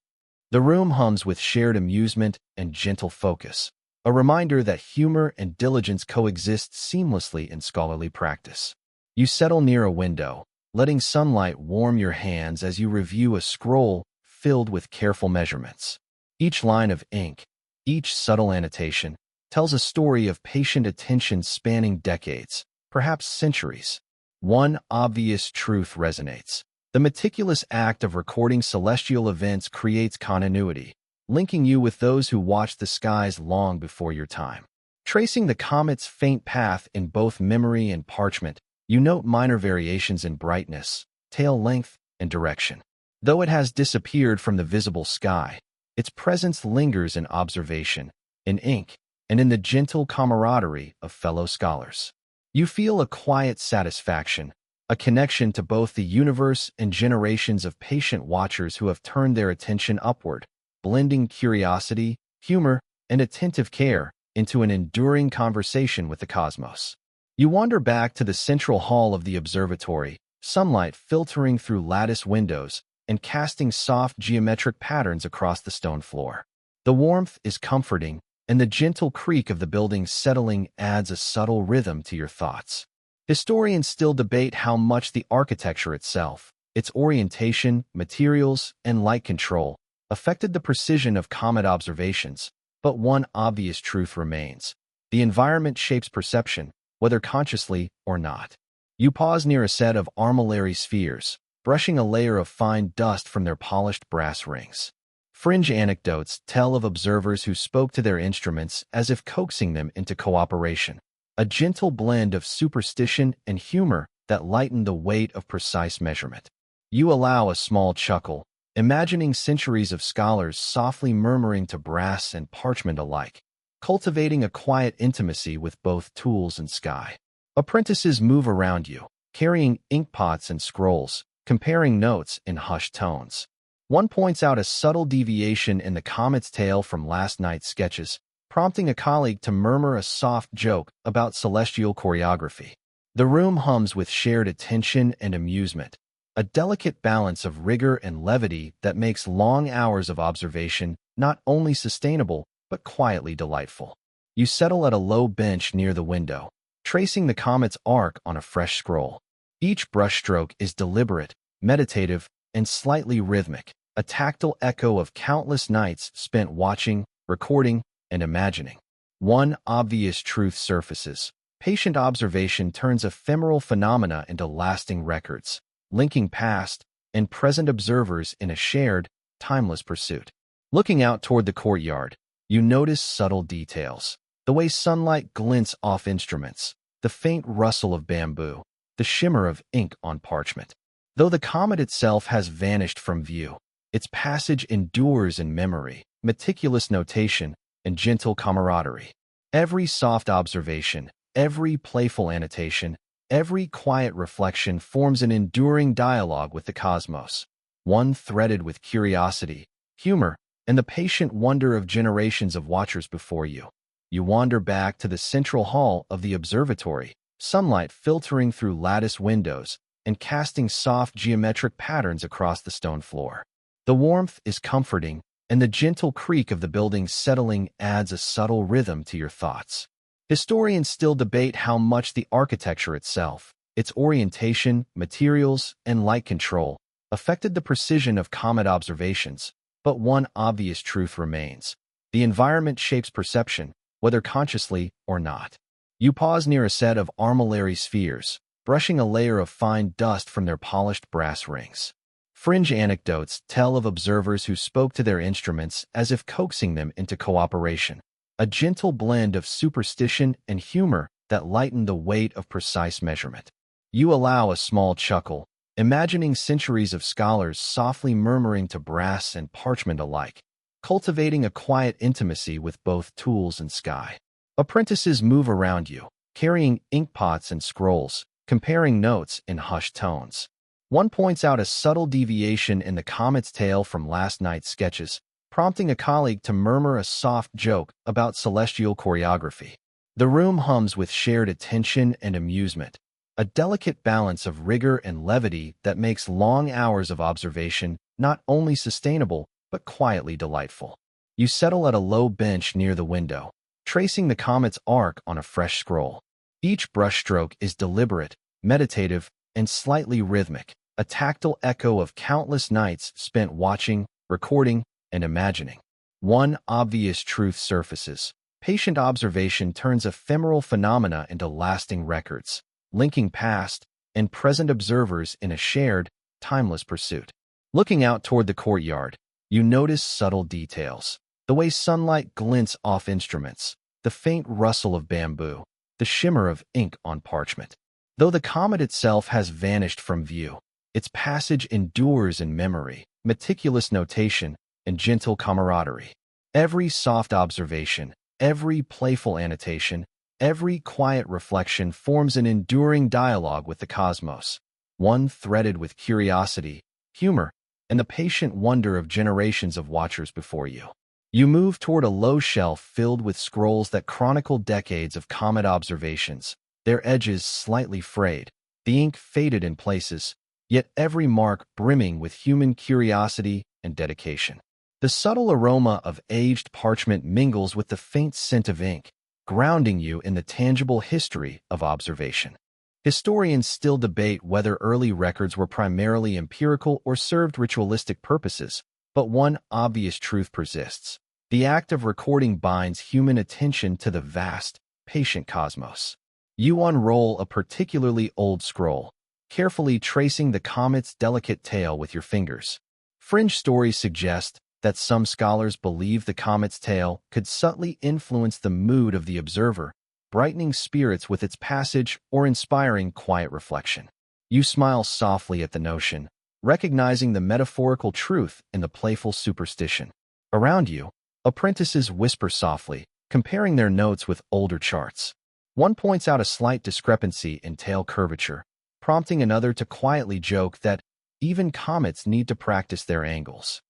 The room hums with shared amusement and gentle focus, a reminder that humor and diligence coexist seamlessly in scholarly practice. You settle near a window, letting sunlight warm your hands as you review a scroll filled with careful measurements. Each line of ink, each subtle annotation, tells a story of patient attention spanning decades, perhaps centuries. One obvious truth resonates. The meticulous act of recording celestial events creates continuity, linking you with those who watched the skies long before your time. Tracing the comet's faint path in both memory and parchment, You note minor variations in brightness, tail length, and direction. Though it has disappeared from the visible sky, its presence lingers in observation, in ink, and in the gentle camaraderie of fellow scholars. You feel a quiet satisfaction, a connection to both the universe and generations of patient watchers who have turned their attention upward, blending curiosity, humor, and attentive care into an enduring conversation with the cosmos. You wander back to the central hall of the observatory, sunlight filtering through lattice windows and casting soft geometric patterns across the stone floor. The warmth is comforting, and the gentle creak of the building settling adds a subtle rhythm to your thoughts. Historians still debate how much the architecture itself, its orientation, materials, and light control, affected the precision of comet observations, but one obvious truth remains. The environment shapes perception, whether consciously or not. You pause near a set of armillary spheres, brushing a layer of fine dust from their polished brass rings. Fringe anecdotes tell of observers who spoke to their instruments as if coaxing them into cooperation, a gentle blend of superstition and humor that lightened the weight of precise measurement. You allow a small chuckle, imagining centuries of scholars softly murmuring to brass and parchment alike, cultivating a quiet intimacy with both tools and sky. Apprentices move around you, carrying inkpots and scrolls, comparing notes in hushed tones. One points out a subtle deviation in the comet's tail from last night's sketches, prompting a colleague to murmur a soft joke about celestial choreography. The room hums with shared attention and amusement, a delicate balance of rigor and levity that makes long hours of observation not only sustainable but quietly delightful. You settle at a low bench near the window, tracing the comet's arc on a fresh scroll. Each brushstroke is deliberate, meditative, and slightly rhythmic, a tactile echo of countless nights spent watching, recording, and imagining. One obvious truth surfaces. Patient observation turns ephemeral phenomena into lasting records, linking past and present observers in a shared, timeless pursuit. Looking out toward the courtyard, you notice subtle details. The way sunlight glints off instruments, the faint rustle of bamboo, the shimmer of ink on parchment. Though the comet itself has vanished from view, its passage endures in memory, meticulous notation, and gentle camaraderie. Every soft observation, every playful annotation, every quiet reflection forms an enduring dialogue with the cosmos, one threaded with curiosity, humor, and the patient wonder of generations of watchers before you. You wander back to the central hall of the observatory, sunlight filtering through lattice windows and casting soft geometric patterns across the stone floor. The warmth is comforting, and the gentle creak of the building settling adds a subtle rhythm to your thoughts. Historians still debate how much the architecture itself, its orientation, materials, and light control, affected the precision of comet observations, but one obvious truth remains. The environment shapes perception, whether consciously or not. You pause near a set of armillary spheres, brushing a layer of fine dust from their polished brass rings. Fringe anecdotes tell of observers who spoke to their instruments as if coaxing them into cooperation, a gentle blend of superstition and humor that lightened the weight of precise measurement. You allow a small chuckle, imagining centuries of scholars softly murmuring to brass and parchment alike, cultivating a quiet intimacy with both tools and sky. Apprentices move around you, carrying inkpots and scrolls, comparing notes in hushed tones. One points out a subtle deviation in the comet's tail from last night's sketches, prompting a colleague to murmur a soft joke about celestial choreography. The room hums with shared attention and amusement, a delicate balance of rigor and levity that makes long hours of observation not only sustainable but quietly delightful. You settle at a low bench near the window, tracing the comet's arc on a fresh scroll. Each brushstroke is deliberate, meditative, and slightly rhythmic, a tactile echo of countless nights spent watching, recording, and imagining. One obvious truth surfaces. Patient observation turns ephemeral phenomena into lasting records, linking past and present observers in a shared, timeless pursuit. Looking out toward the courtyard, you notice subtle details. The way sunlight glints off instruments, the faint rustle of bamboo, the shimmer of ink on parchment. Though the comet itself has vanished from view, its passage endures in memory, meticulous notation, and gentle camaraderie. Every soft observation, every playful annotation, every quiet reflection forms an enduring dialogue with the cosmos, one threaded with curiosity, humor, and the patient wonder of generations of watchers before you. You move toward a low shelf filled with scrolls that chronicle decades of comet observations, their edges slightly frayed, the ink faded in places, yet every mark brimming with human curiosity and dedication. The subtle aroma of aged parchment mingles with the faint scent of ink, grounding you in the tangible history of observation. Historians still debate whether early records were primarily empirical or served ritualistic purposes, but one obvious truth persists. The act of recording binds human attention to the vast, patient cosmos. You unroll a particularly old scroll, carefully tracing the comet's delicate tail with your fingers. Fringe stories suggest that some scholars believe the comet's tail could subtly influence the mood of the observer, brightening spirits with its passage or inspiring quiet reflection. You smile softly at the notion, recognizing the metaphorical truth in the playful superstition. Around you, apprentices whisper softly, comparing their notes with older charts. One points out a slight discrepancy in tail curvature, prompting another to quietly joke that even comets need to practice their angles.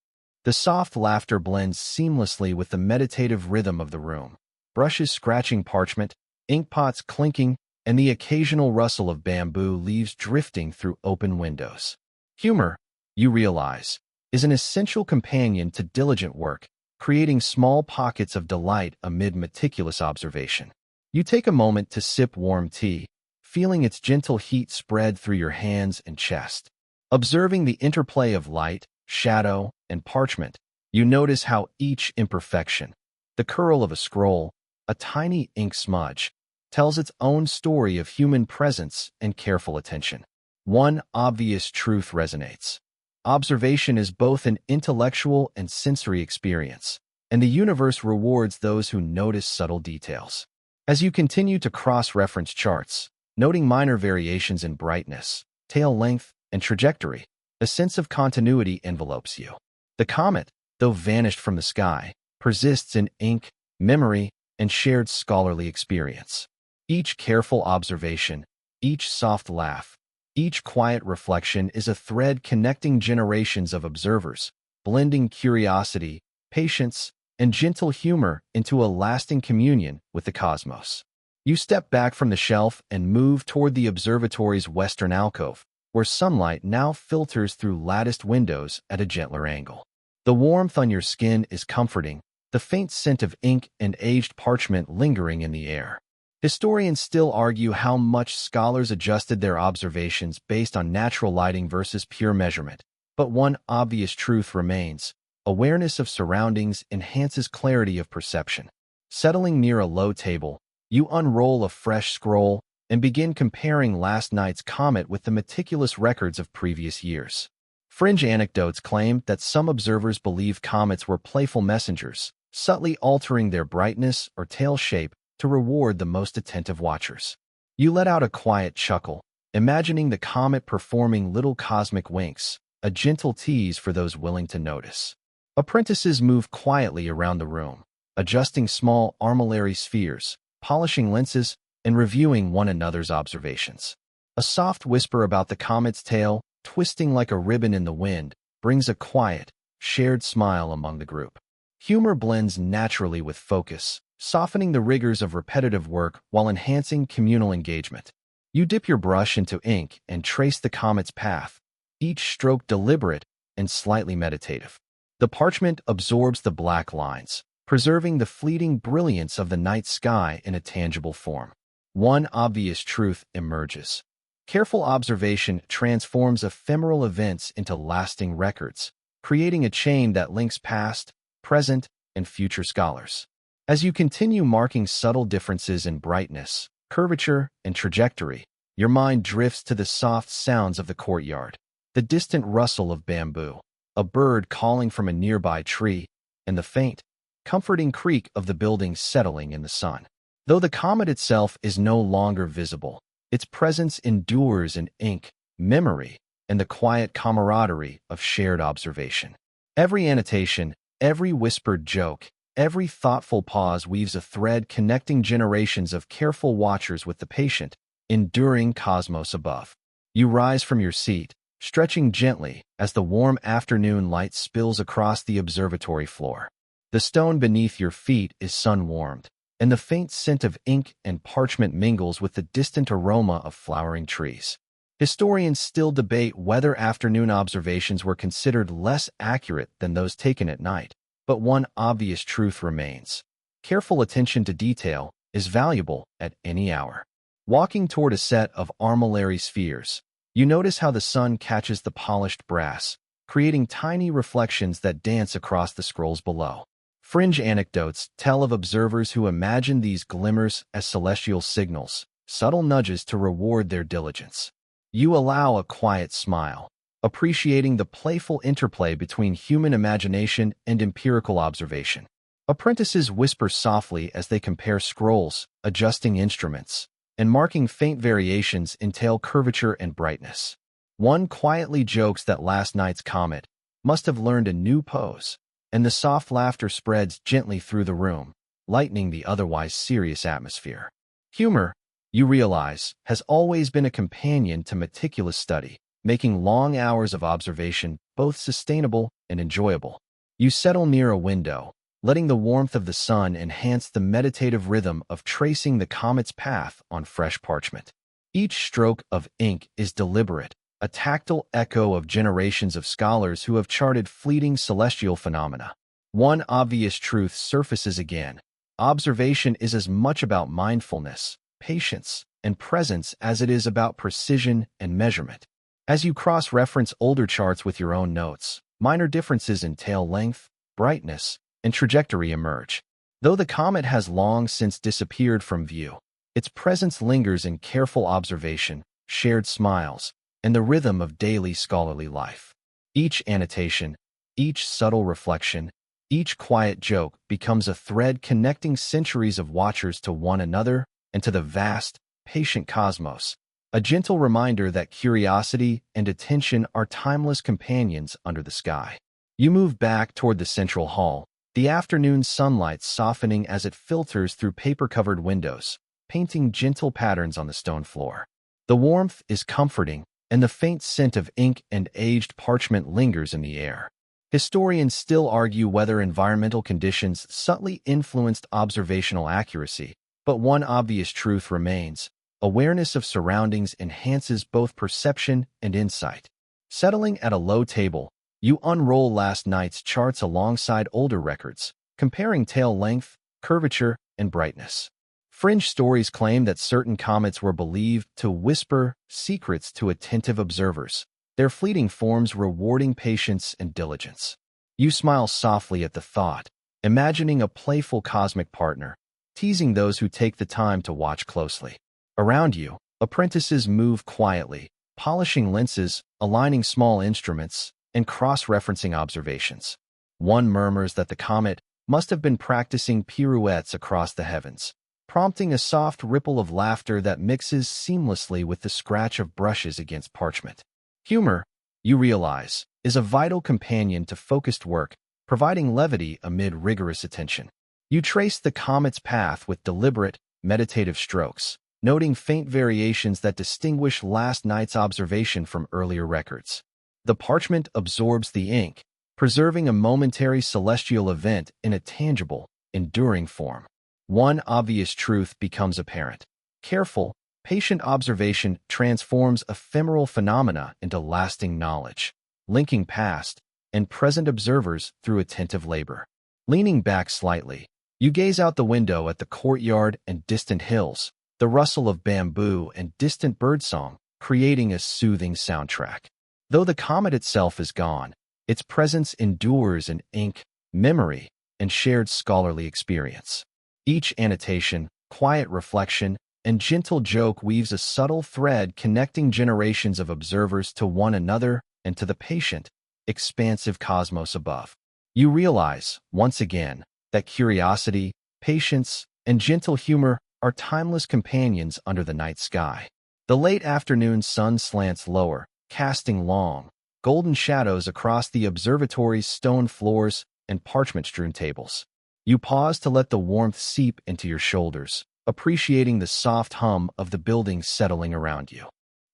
The soft laughter blends seamlessly with the meditative rhythm of the room. Brushes scratching parchment, inkpots clinking, and the occasional rustle of bamboo leaves drifting through open windows. Humor, you realize, is an essential companion to diligent work, creating small pockets of delight amid meticulous observation. You take a moment to sip warm tea, feeling its gentle heat spread through your hands and chest. Observing the interplay of light, shadow, and parchment, you notice how each imperfection, the curl of a scroll, a tiny ink smudge, tells its own story of human presence and careful attention. One obvious truth resonates. Observation is both an intellectual and sensory experience, and the universe rewards those who notice subtle details. As you continue to cross-reference charts, noting minor variations in brightness, tail length, and trajectory, a sense of continuity envelopes you. The comet, though vanished from the sky, persists in ink, memory, and shared scholarly experience. Each careful observation, each soft laugh, each quiet reflection is a thread connecting generations of observers, blending curiosity, patience, and gentle humor into a lasting communion with the cosmos. You step back from the shelf and move toward the observatory's western alcove, where sunlight now filters through latticed windows at a gentler angle. The warmth on your skin is comforting, the faint scent of ink and aged parchment lingering in the air. Historians still argue how much scholars adjusted their observations based on natural lighting versus pure measurement, but one obvious truth remains: awareness of surroundings enhances clarity of perception. Settling near a low table, you unroll a fresh scroll and begin comparing last night's comet with the meticulous records of previous years. Fringe anecdotes claim that some observers believe comets were playful messengers, subtly altering their brightness or tail shape to reward the most attentive watchers. You let out a quiet chuckle, imagining the comet performing little cosmic winks, a gentle tease for those willing to notice. Apprentices move quietly around the room, adjusting small armillary spheres, polishing lenses, and reviewing one another's observations. A soft whisper about the comet's tail, twisting like a ribbon in the wind, brings a quiet, shared smile among the group. Humor blends naturally with focus, softening the rigors of repetitive work while enhancing communal engagement. You dip your brush into ink and trace the comet's path, each stroke deliberate and slightly meditative. The parchment absorbs the black lines, preserving the fleeting brilliance of the night sky in a tangible form. One obvious truth emerges. Careful observation transforms ephemeral events into lasting records, creating a chain that links past, present, and future scholars. As you continue marking subtle differences in brightness, curvature, and trajectory, your mind drifts to the soft sounds of the courtyard, the distant rustle of bamboo, a bird calling from a nearby tree, and the faint, comforting creak of the building settling in the sun. Though the comet itself is no longer visible, Its presence endures in ink, memory, and the quiet camaraderie of shared observation. Every annotation, every whispered joke, every thoughtful pause weaves a thread connecting generations of careful watchers with the patient, enduring cosmos above. You rise from your seat, stretching gently as the warm afternoon light spills across the observatory floor. The stone beneath your feet is sun-warmed, and the faint scent of ink and parchment mingles with the distant aroma of flowering trees. Historians still debate whether afternoon observations were considered less accurate than those taken at night, but one obvious truth remains. Careful attention to detail is valuable at any hour. Walking toward a set of armillary spheres, you notice how the sun catches the polished brass, creating tiny reflections that dance across the scrolls below. Fringe anecdotes tell of observers who imagine these glimmers as celestial signals, subtle nudges to reward their diligence. You allow a quiet smile, appreciating the playful interplay between human imagination and empirical observation. Apprentices whisper softly as they compare scrolls, adjusting instruments, and marking faint variations in tail curvature and brightness. One quietly jokes that last night's comet must have learned a new pose, and the soft laughter spreads gently through the room, lightening the otherwise serious atmosphere. Humor, you realize, has always been a companion to meticulous study, making long hours of observation both sustainable and enjoyable. You settle near a window, letting the warmth of the sun enhance the meditative rhythm of tracing the comet's path on fresh parchment. Each stroke of ink is deliberate, a tactile echo of generations of scholars who have charted fleeting celestial phenomena. One obvious truth surfaces again. Observation is as much about mindfulness, patience, and presence as it is about precision and measurement. As you cross-reference older charts with your own notes, minor differences in tail length, brightness, and trajectory emerge. Though the comet has long since disappeared from view, its presence lingers in careful observation, shared smiles, and the rhythm of daily scholarly life. Each annotation, each subtle reflection, each quiet joke becomes a thread connecting centuries of watchers to one another and to the vast, patient cosmos, a gentle reminder that curiosity and attention are timeless companions under the sky. You move back toward the central hall, the afternoon sunlight softening as it filters through paper-covered windows, painting gentle patterns on the stone floor. The warmth is comforting, and the faint scent of ink and aged parchment lingers in the air. Historians still argue whether environmental conditions subtly influenced observational accuracy, but one obvious truth remains: awareness of surroundings enhances both perception and insight. Settling at a low table, you unroll last night's charts alongside older records, comparing tail length, curvature, and brightness. Fringe stories claim that certain comets were believed to whisper secrets to attentive observers, their fleeting forms rewarding patience and diligence. You smile softly at the thought, imagining a playful cosmic partner, teasing those who take the time to watch closely. Around you, apprentices move quietly, polishing lenses, aligning small instruments, and cross-referencing observations. One murmurs that the comet must have been practicing pirouettes across the heavens, prompting a soft ripple of laughter that mixes seamlessly with the scratch of brushes against parchment. Humor, you realize, is a vital companion to focused work, providing levity amid rigorous attention. You trace the comet's path with deliberate, meditative strokes, noting faint variations that distinguish last night's observation from earlier records. The parchment absorbs the ink, preserving a momentary celestial event in a tangible, enduring form. One obvious truth becomes apparent. Careful, patient observation transforms ephemeral phenomena into lasting knowledge, linking past and present observers through attentive labor. Leaning back slightly, you gaze out the window at the courtyard and distant hills, the rustle of bamboo and distant birdsong creating a soothing soundtrack. Though the comet itself is gone, its presence endures in ink, memory, and shared scholarly experience. Each annotation, quiet reflection, and gentle joke weaves a subtle thread connecting generations of observers to one another and to the patient, expansive cosmos above. You realize, once again, that curiosity, patience, and gentle humor are timeless companions under the night sky. The late afternoon sun slants lower, casting long, golden shadows across the observatory's stone floors and parchment-strewn tables. You pause to let the warmth seep into your shoulders, appreciating the soft hum of the buildings settling around you.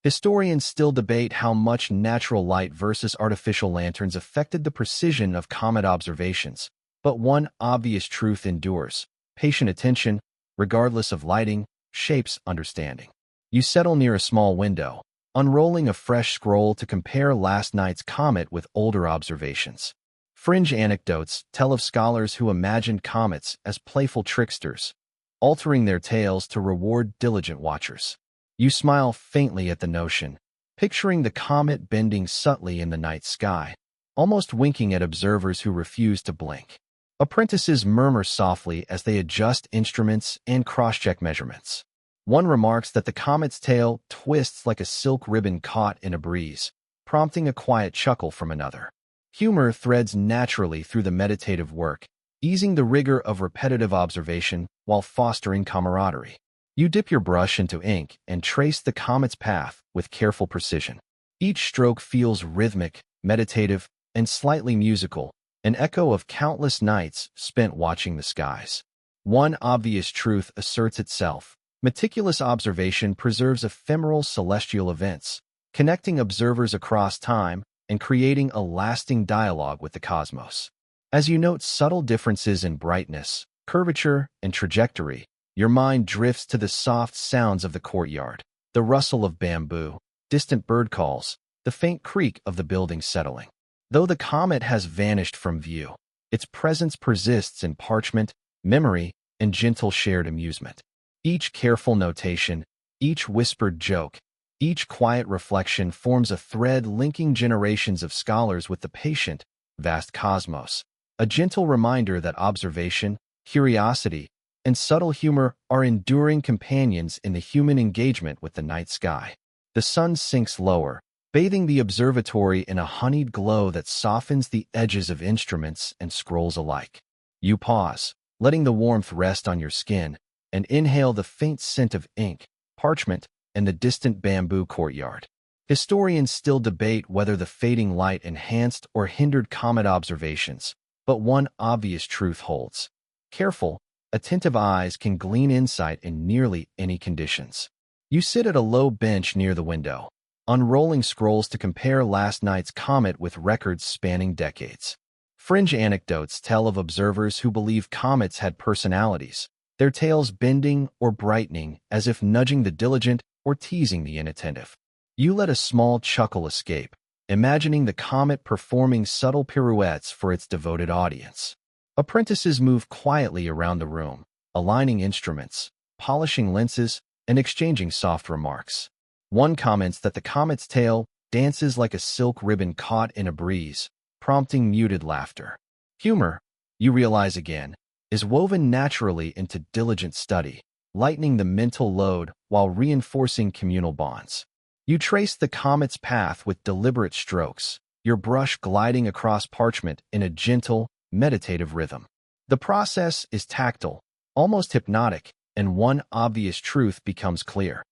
Historians still debate how much natural light versus artificial lanterns affected the precision of comet observations, but one obvious truth endures: patient attention, regardless of lighting, shapes understanding. You settle near a small window, unrolling a fresh scroll to compare last night's comet with older observations. Fringe anecdotes tell of scholars who imagined comets as playful tricksters, altering their tales to reward diligent watchers. You smile faintly at the notion, picturing the comet bending subtly in the night sky, almost winking at observers who refuse to blink. Apprentices murmur softly as they adjust instruments and cross-check measurements. One remarks that the comet's tail twists like a silk ribbon caught in a breeze, prompting a quiet chuckle from another. Humor threads naturally through the meditative work, easing the rigor of repetitive observation while fostering camaraderie. You dip your brush into ink and trace the comet's path with careful precision. Each stroke feels rhythmic, meditative, and slightly musical, an echo of countless nights spent watching the skies. One obvious truth asserts itself: meticulous observation preserves ephemeral celestial events, connecting observers across time and creating a lasting dialogue with the cosmos. As you note subtle differences in brightness, curvature, and trajectory, your mind drifts to the soft sounds of the courtyard, the rustle of bamboo, distant bird calls, the faint creak of the building settling. Though the comet has vanished from view, its presence persists in parchment, memory, and gentle shared amusement. Each careful notation, each whispered joke, each quiet reflection forms a thread linking generations of scholars with the patient, vast cosmos, a gentle reminder that observation, curiosity, and subtle humor are enduring companions in the human engagement with the night sky. The sun sinks lower, bathing the observatory in a honeyed glow that softens the edges of instruments and scrolls alike. You pause, letting the warmth rest on your skin, and inhale the faint scent of ink, parchment, and the distant bamboo courtyard. Historians still debate whether the fading light enhanced or hindered comet observations, but one obvious truth holds: careful, attentive eyes can glean insight in nearly any conditions. You sit at a low bench near the window, unrolling scrolls to compare last night's comet with records spanning decades. Fringe anecdotes tell of observers who believe comets had personalities, their tails bending or brightening as if nudging the diligent or teasing the inattentive. You let a small chuckle escape, imagining the comet performing subtle pirouettes for its devoted audience. Apprentices move quietly around the room, aligning instruments, polishing lenses, and exchanging soft remarks. One comments that the comet's tail dances like a silk ribbon caught in a breeze, prompting muted laughter. Humor, you realize again, is woven naturally into diligent study, lightening the mental load while reinforcing communal bonds. You trace the comet's path with deliberate strokes, your brush gliding across parchment in a gentle, meditative rhythm. The process is tactile, almost hypnotic, and one obvious truth becomes clear: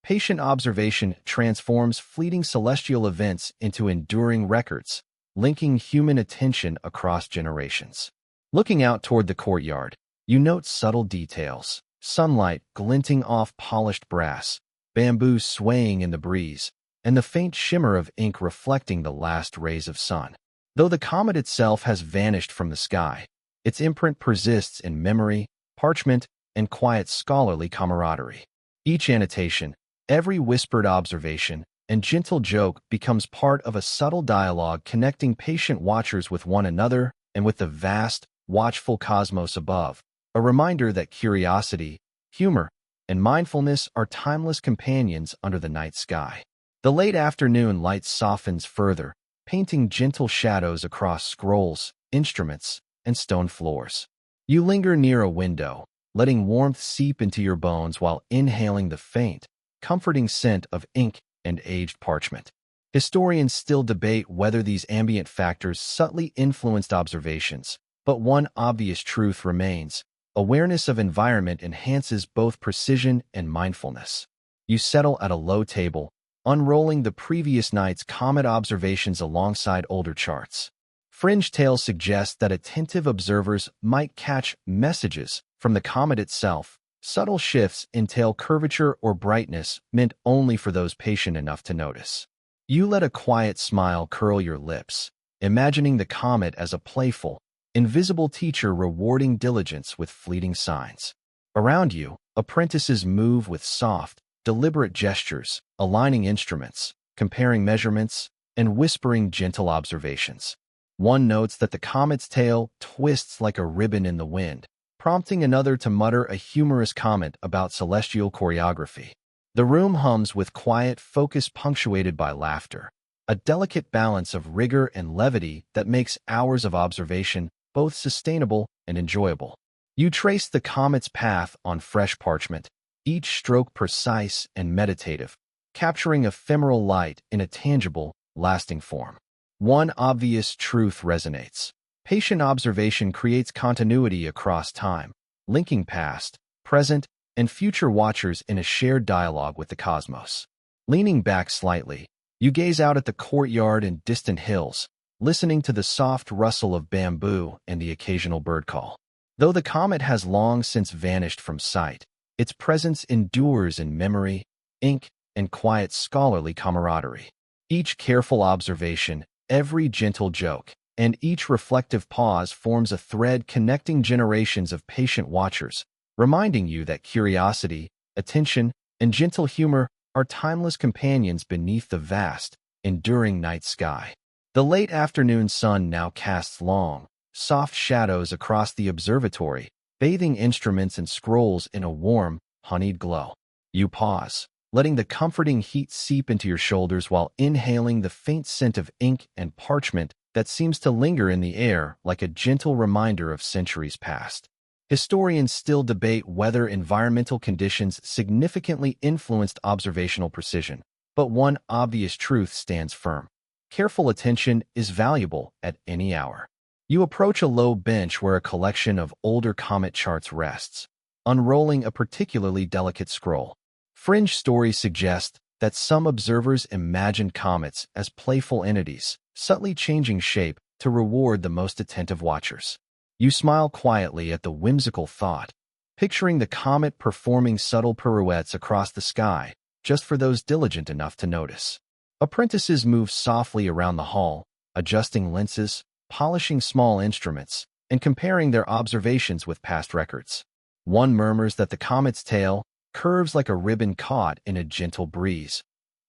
patient observation transforms fleeting celestial events into enduring records, linking human attention across generations. Looking out toward the courtyard, you note subtle details: sunlight glinting off polished brass, bamboo swaying in the breeze, and the faint shimmer of ink reflecting the last rays of sun. Though the comet itself has vanished from the sky, its imprint persists in memory, parchment, and quiet scholarly camaraderie. Each annotation, every whispered observation, and gentle joke becomes part of a subtle dialogue connecting patient watchers with one another and with the vast, watchful cosmos above, a reminder that curiosity, humor, and mindfulness are timeless companions under the night sky. The late afternoon light softens further, painting gentle shadows across scrolls, instruments, and stone floors. You linger near a window, letting warmth seep into your bones while inhaling the faint, comforting scent of ink and aged parchment. Historians still debate whether these ambient factors subtly influenced observations, but one obvious truth remains: awareness of environment enhances both precision and mindfulness. You settle at a low table, unrolling the previous night's comet observations alongside older charts. Fringe tales suggest that attentive observers might catch messages from the comet itself. Subtle shifts in tail curvature or brightness meant only for those patient enough to notice. You let a quiet smile curl your lips, imagining the comet as a playful, invisible teacher rewarding diligence with fleeting signs. Around you, apprentices move with soft, deliberate gestures, aligning instruments, comparing measurements, and whispering gentle observations. One notes that the comet's tail twists like a ribbon in the wind, prompting another to mutter a humorous comment about celestial choreography. The room hums with quiet focus punctuated by laughter, a delicate balance of rigor and levity that makes hours of observation both sustainable and enjoyable. You trace the comet's path on fresh parchment, each stroke precise and meditative, capturing ephemeral light in a tangible, lasting form. One obvious truth resonates. Patient observation creates continuity across time, linking past, present, and future watchers in a shared dialogue with the cosmos. Leaning back slightly, you gaze out at the courtyard and distant hills, listening to the soft rustle of bamboo and the occasional bird call. Though the comet has long since vanished from sight, its presence endures in memory, ink, and quiet scholarly camaraderie. Each careful observation, every gentle joke, and each reflective pause forms a thread connecting generations of patient watchers, reminding you that curiosity, attention, and gentle humor are timeless companions beneath the vast, enduring night sky. The late afternoon sun now casts long, soft shadows across the observatory, bathing instruments and scrolls in a warm, honeyed glow. You pause, letting the comforting heat seep into your shoulders while inhaling the faint scent of ink and parchment that seems to linger in the air like a gentle reminder of centuries past. Historians still debate whether environmental conditions significantly influenced observational precision, but one obvious truth stands firm. Careful attention is valuable at any hour. You approach a low bench where a collection of older comet charts rests, unrolling a particularly delicate scroll. Fringe stories suggest that some observers imagined comets as playful entities, subtly changing shape to reward the most attentive watchers. You smile quietly at the whimsical thought, picturing the comet performing subtle pirouettes across the sky, just for those diligent enough to notice. Apprentices move softly around the hall, adjusting lenses, polishing small instruments, and comparing their observations with past records. One murmurs that the comet's tail curves like a ribbon caught in a gentle breeze,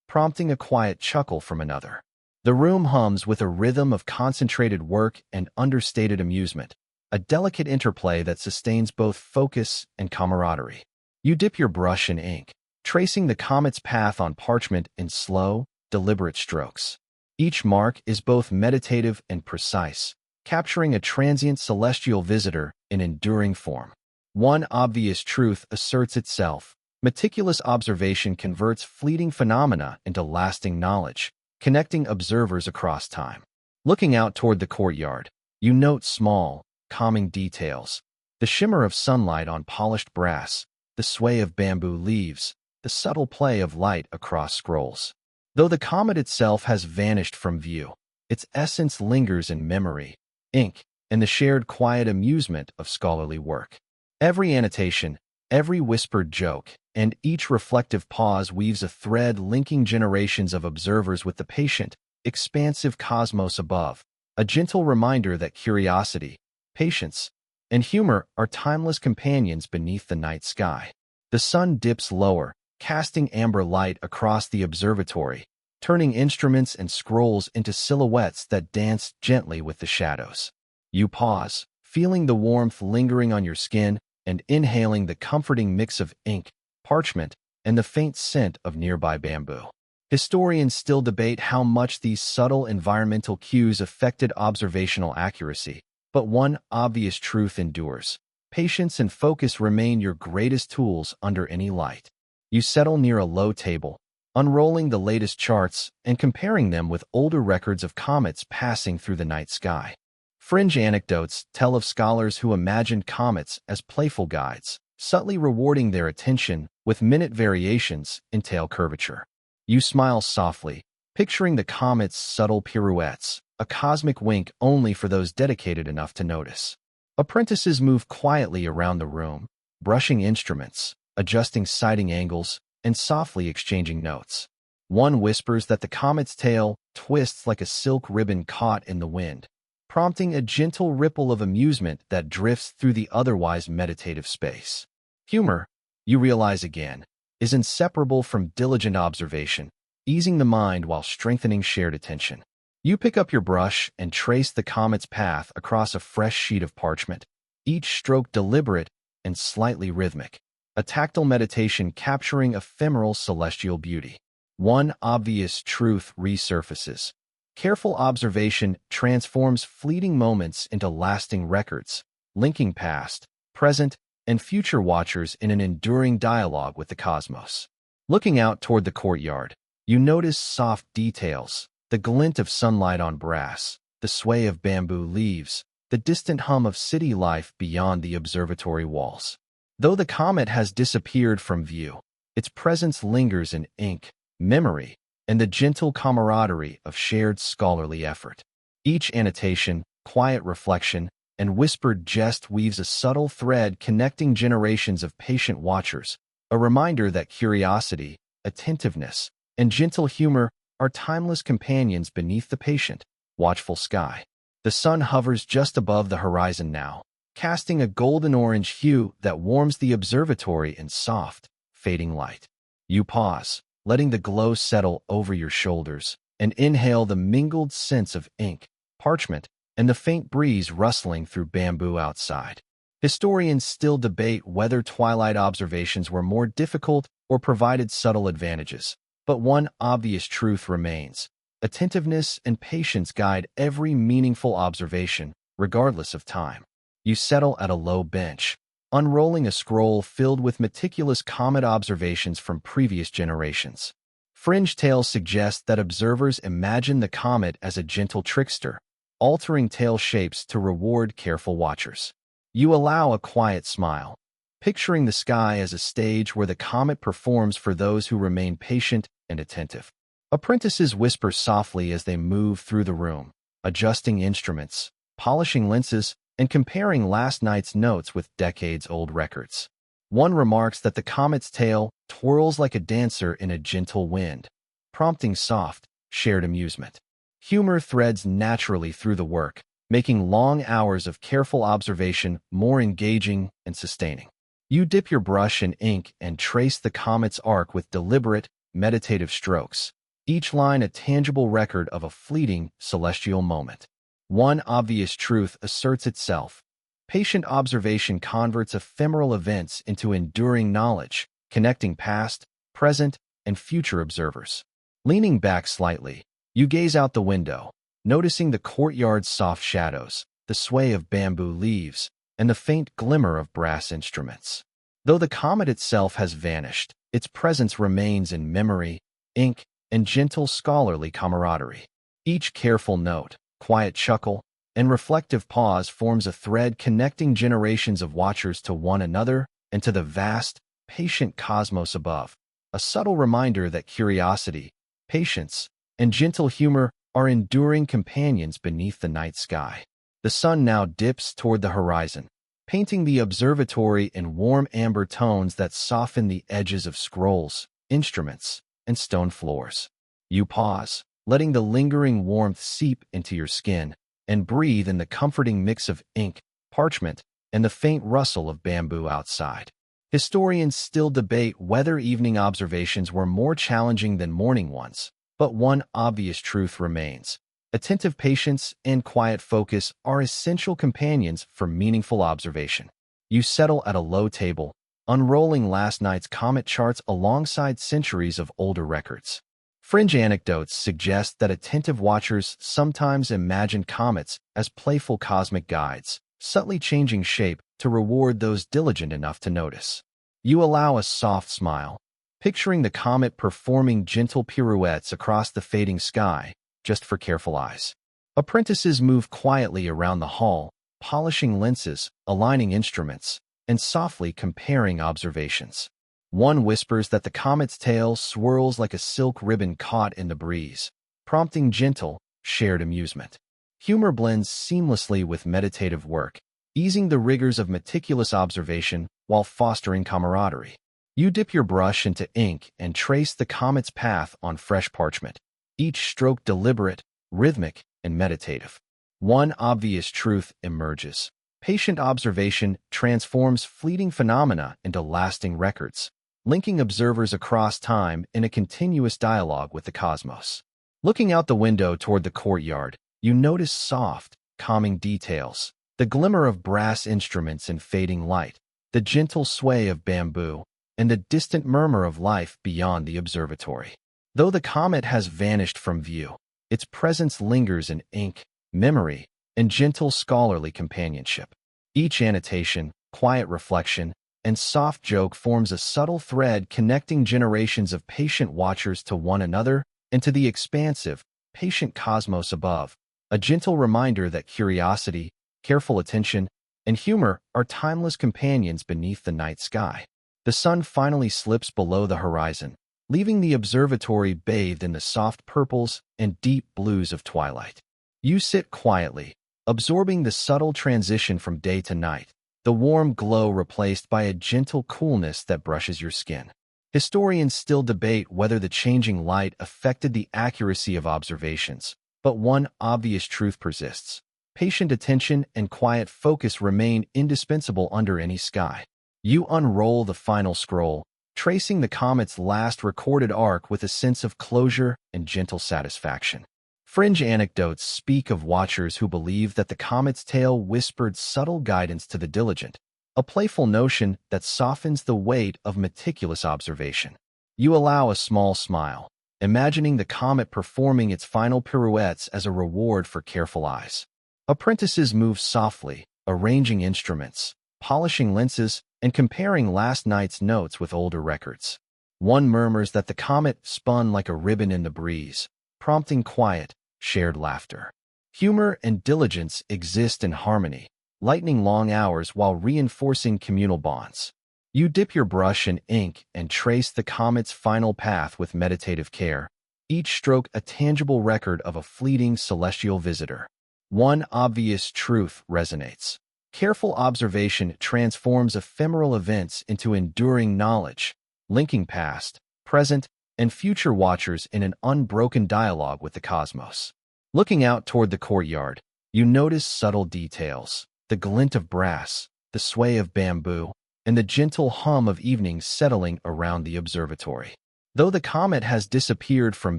prompting a quiet chuckle from another. The room hums with a rhythm of concentrated work and understated amusement, a delicate interplay that sustains both focus and camaraderie. You dip your brush in ink, tracing the comet's path on parchment in slow, deliberate strokes. Each mark is both meditative and precise, capturing a transient celestial visitor in enduring form. One obvious truth asserts itself. Meticulous observation converts fleeting phenomena into lasting knowledge, connecting observers across time. Looking out toward the courtyard, you note small, calming details. The shimmer of sunlight on polished brass, the sway of bamboo leaves, the subtle play of light across scrolls. Though the comet itself has vanished from view, its essence lingers in memory, ink, and the shared quiet amusement of scholarly work. Every annotation, every whispered joke, and each reflective pause weaves a thread linking generations of observers with the patient, expansive cosmos above, a gentle reminder that curiosity, patience, and humor are timeless companions beneath the night sky. The sun dips lower, casting amber light across the observatory, turning instruments and scrolls into silhouettes that dance gently with the shadows. You pause, feeling the warmth lingering on your skin and inhaling the comforting mix of ink, parchment, and the faint scent of nearby bamboo. Historians still debate how much these subtle environmental cues affected observational accuracy, but one obvious truth endures. Patience and focus remain your greatest tools under any light. You settle near a low table, unrolling the latest charts and comparing them with older records of comets passing through the night sky. Fringe anecdotes tell of scholars who imagined comets as playful guides, subtly rewarding their attention with minute variations in tail curvature. You smile softly, picturing the comet's subtle pirouettes, a cosmic wink only for those dedicated enough to notice. Apprentices move quietly around the room, brushing instruments, adjusting sighting angles, and softly exchanging notes. One whispers that the comet's tail twists like a silk ribbon caught in the wind, prompting a gentle ripple of amusement that drifts through the otherwise meditative space. Humor, you realize again, is inseparable from diligent observation, easing the mind while strengthening shared attention. You pick up your brush and trace the comet's path across a fresh sheet of parchment, each stroke deliberate and slightly rhythmic, a tactile meditation capturing ephemeral celestial beauty. One obvious truth resurfaces. Careful observation transforms fleeting moments into lasting records, linking past, present, and future watchers in an enduring dialogue with the cosmos. Looking out toward the courtyard, you notice soft details, the glint of sunlight on brass, the sway of bamboo leaves, the distant hum of city life beyond the observatory walls. Though the comet has disappeared from view, its presence lingers in ink, memory, and the gentle camaraderie of shared scholarly effort. Each annotation, quiet reflection, and whispered jest weaves a subtle thread connecting generations of patient watchers, a reminder that curiosity, attentiveness, and gentle humor are timeless companions beneath the patient, watchful sky. The sun hovers just above the horizon now, casting a golden-orange hue that warms the observatory in soft, fading light. You pause, letting the glow settle over your shoulders, and inhale the mingled scents of ink, parchment, and the faint breeze rustling through bamboo outside. Historians still debate whether twilight observations were more difficult or provided subtle advantages, but one obvious truth remains. Attentiveness and patience guide every meaningful observation, regardless of time. You settle at a low bench, unrolling a scroll filled with meticulous comet observations from previous generations. Fringe tales suggest that observers imagine the comet as a gentle trickster, altering tail shapes to reward careful watchers. You allow a quiet smile, picturing the sky as a stage where the comet performs for those who remain patient and attentive. Apprentices whisper softly as they move through the room, adjusting instruments, polishing lenses, and comparing last night's notes with decades-old records. One remarks that the comet's tail twirls like a dancer in a gentle wind, prompting soft, shared amusement. Humor threads naturally through the work, making long hours of careful observation more engaging and sustaining. You dip your brush in ink and trace the comet's arc with deliberate, meditative strokes, each line a tangible record of a fleeting, celestial moment. One obvious truth asserts itself. Patient observation converts ephemeral events into enduring knowledge, connecting past, present, and future observers. Leaning back slightly, you gaze out the window, noticing the courtyard's soft shadows, the sway of bamboo leaves, and the faint glimmer of brass instruments. Though the comet itself has vanished, its presence remains in memory, ink, and gentle scholarly camaraderie. Each careful note, quiet chuckle, and reflective pause forms a thread connecting generations of watchers to one another and to the vast, patient cosmos above, a subtle reminder that curiosity, patience, and gentle humor are enduring companions beneath the night sky. The sun now dips toward the horizon, painting the observatory in warm amber tones that soften the edges of scrolls, instruments, and stone floors. You pause, letting the lingering warmth seep into your skin, and breathe in the comforting mix of ink, parchment, and the faint rustle of bamboo outside. Historians still debate whether evening observations were more challenging than morning ones, but one obvious truth remains. Attentive patience and quiet focus are essential companions for meaningful observation. You settle at a low table, unrolling last night's comet charts alongside centuries of older records. Fringe anecdotes suggest that attentive watchers sometimes imagine comets as playful cosmic guides, subtly changing shape to reward those diligent enough to notice. You allow a soft smile, picturing the comet performing gentle pirouettes across the fading sky, just for careful eyes. Apprentices move quietly around the hall, polishing lenses, aligning instruments, and softly comparing observations. One whispers that the comet's tail swirls like a silk ribbon caught in the breeze, prompting gentle, shared amusement. Humor blends seamlessly with meditative work, easing the rigors of meticulous observation while fostering camaraderie. You dip your brush into ink and trace the comet's path on fresh parchment, each stroke deliberate, rhythmic, and meditative. One obvious truth emerges. Patient observation transforms fleeting phenomena into lasting records, linking observers across time in a continuous dialogue with the cosmos. Looking out the window toward the courtyard, you notice soft, calming details, the glimmer of brass instruments in fading light, the gentle sway of bamboo, and the distant murmur of life beyond the observatory. Though the comet has vanished from view, its presence lingers in ink, memory, and gentle scholarly companionship. Each annotation, quiet reflection, and soft joke forms a subtle thread connecting generations of patient watchers to one another and to the expansive, patient cosmos above, a gentle reminder that curiosity, careful attention, and humor are timeless companions beneath the night sky. The sun finally slips below the horizon, leaving the observatory bathed in the soft purples and deep blues of twilight. You sit quietly, absorbing the subtle transition from day to night, the warm glow replaced by a gentle coolness that brushes your skin. Historians still debate whether the changing light affected the accuracy of observations, but one obvious truth persists. Patient attention and quiet focus remain indispensable under any sky. You unroll the final scroll, tracing the comet's last recorded arc with a sense of closure and gentle satisfaction. Fringe anecdotes speak of watchers who believe that the comet's tail whispered subtle guidance to the diligent, a playful notion that softens the weight of meticulous observation. You allow a small smile, imagining the comet performing its final pirouettes as a reward for careful eyes. Apprentices move softly, arranging instruments, polishing lenses, and comparing last night's notes with older records. One murmurs that the comet spun like a ribbon in the breeze, prompting quiet, shared laughter. Humor and diligence exist in harmony, lightening long hours while reinforcing communal bonds. You dip your brush in ink and trace the comet's final path with meditative care, each stroke a tangible record of a fleeting celestial visitor. One obvious truth resonates. Careful observation transforms ephemeral events into enduring knowledge, linking past, present, and future watchers in an unbroken dialogue with the cosmos. Looking out toward the courtyard, you notice subtle details, the glint of brass, the sway of bamboo, and the gentle hum of evening settling around the observatory. Though the comet has disappeared from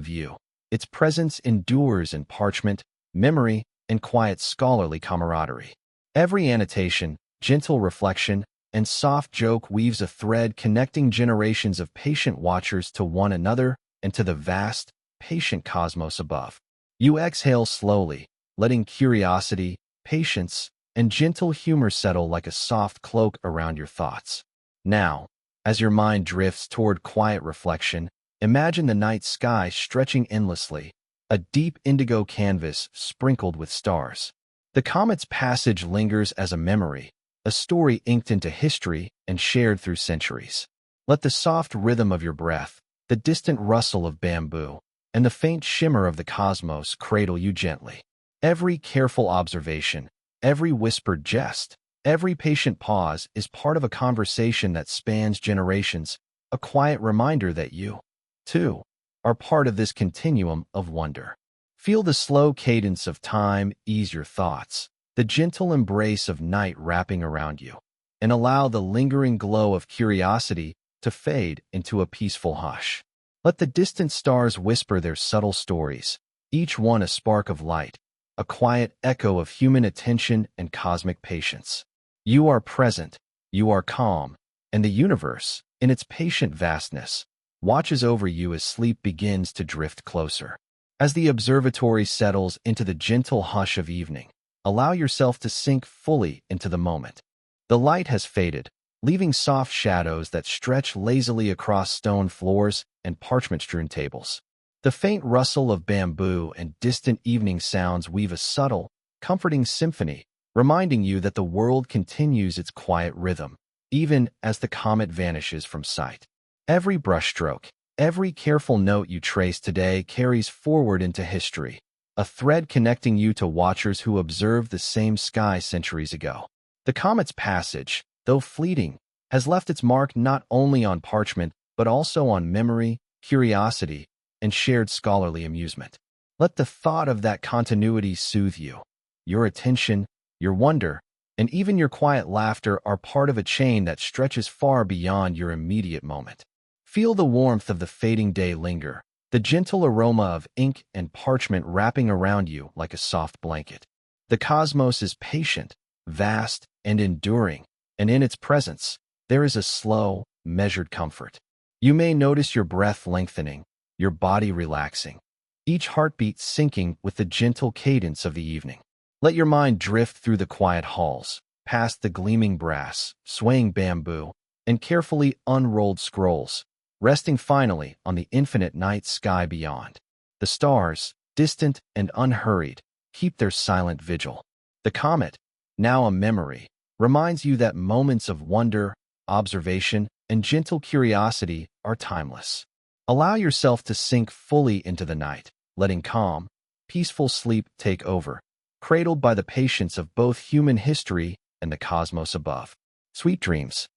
view, its presence endures in parchment, memory, and quiet scholarly camaraderie. Every annotation, gentle reflection, and soft joke weaves a thread connecting generations of patient watchers to one another and to the vast, patient cosmos above. You exhale slowly, letting curiosity, patience, and gentle humor settle like a soft cloak around your thoughts. Now, as your mind drifts toward quiet reflection, imagine the night sky stretching endlessly, a deep indigo canvas sprinkled with stars. The comet's passage lingers as a memory, a story inked into history and shared through centuries. Let the soft rhythm of your breath, the distant rustle of bamboo, and the faint shimmer of the cosmos cradle you gently. Every careful observation, every whispered jest, every patient pause is part of a conversation that spans generations, a quiet reminder that you, too, are part of this continuum of wonder. Feel the slow cadence of time ease your thoughts, the gentle embrace of night wrapping around you, and allow the lingering glow of curiosity to fade into a peaceful hush. Let the distant stars whisper their subtle stories, each one a spark of light, a quiet echo of human attention and cosmic patience. You are present, you are calm, and the universe, in its patient vastness, watches over you as sleep begins to drift closer. As the observatory settles into the gentle hush of evening, allow yourself to sink fully into the moment. The light has faded, leaving soft shadows that stretch lazily across stone floors and parchment-strewn tables. The faint rustle of bamboo and distant evening sounds weave a subtle, comforting symphony, reminding you that the world continues its quiet rhythm. even as the comet vanishes from sight. Every brushstroke, every careful note you trace today carries forward into history, a thread connecting you to watchers who observed the same sky centuries ago. The comet's passage, though fleeting, has left its mark not only on parchment but also on memory, curiosity, and shared scholarly amusement. Let the thought of that continuity soothe you. Your attention, your wonder, and even your quiet laughter are part of a chain that stretches far beyond your immediate moment. Feel the warmth of the fading day linger, the gentle aroma of ink and parchment wrapping around you like a soft blanket. The cosmos is patient, vast, and enduring, and in its presence, there is a slow, measured comfort. You may notice your breath lengthening, your body relaxing, each heartbeat syncing with the gentle cadence of the evening. Let your mind drift through the quiet halls, past the gleaming brass, swaying bamboo, and carefully unrolled scrolls, resting finally on the infinite night sky beyond. The stars, distant and unhurried, keep their silent vigil. The comet, now a memory, reminds you that moments of wonder, observation, and gentle curiosity are timeless. Allow yourself to sink fully into the night, letting calm, peaceful sleep take over, cradled by the patience of both human history and the cosmos above. Sweet dreams.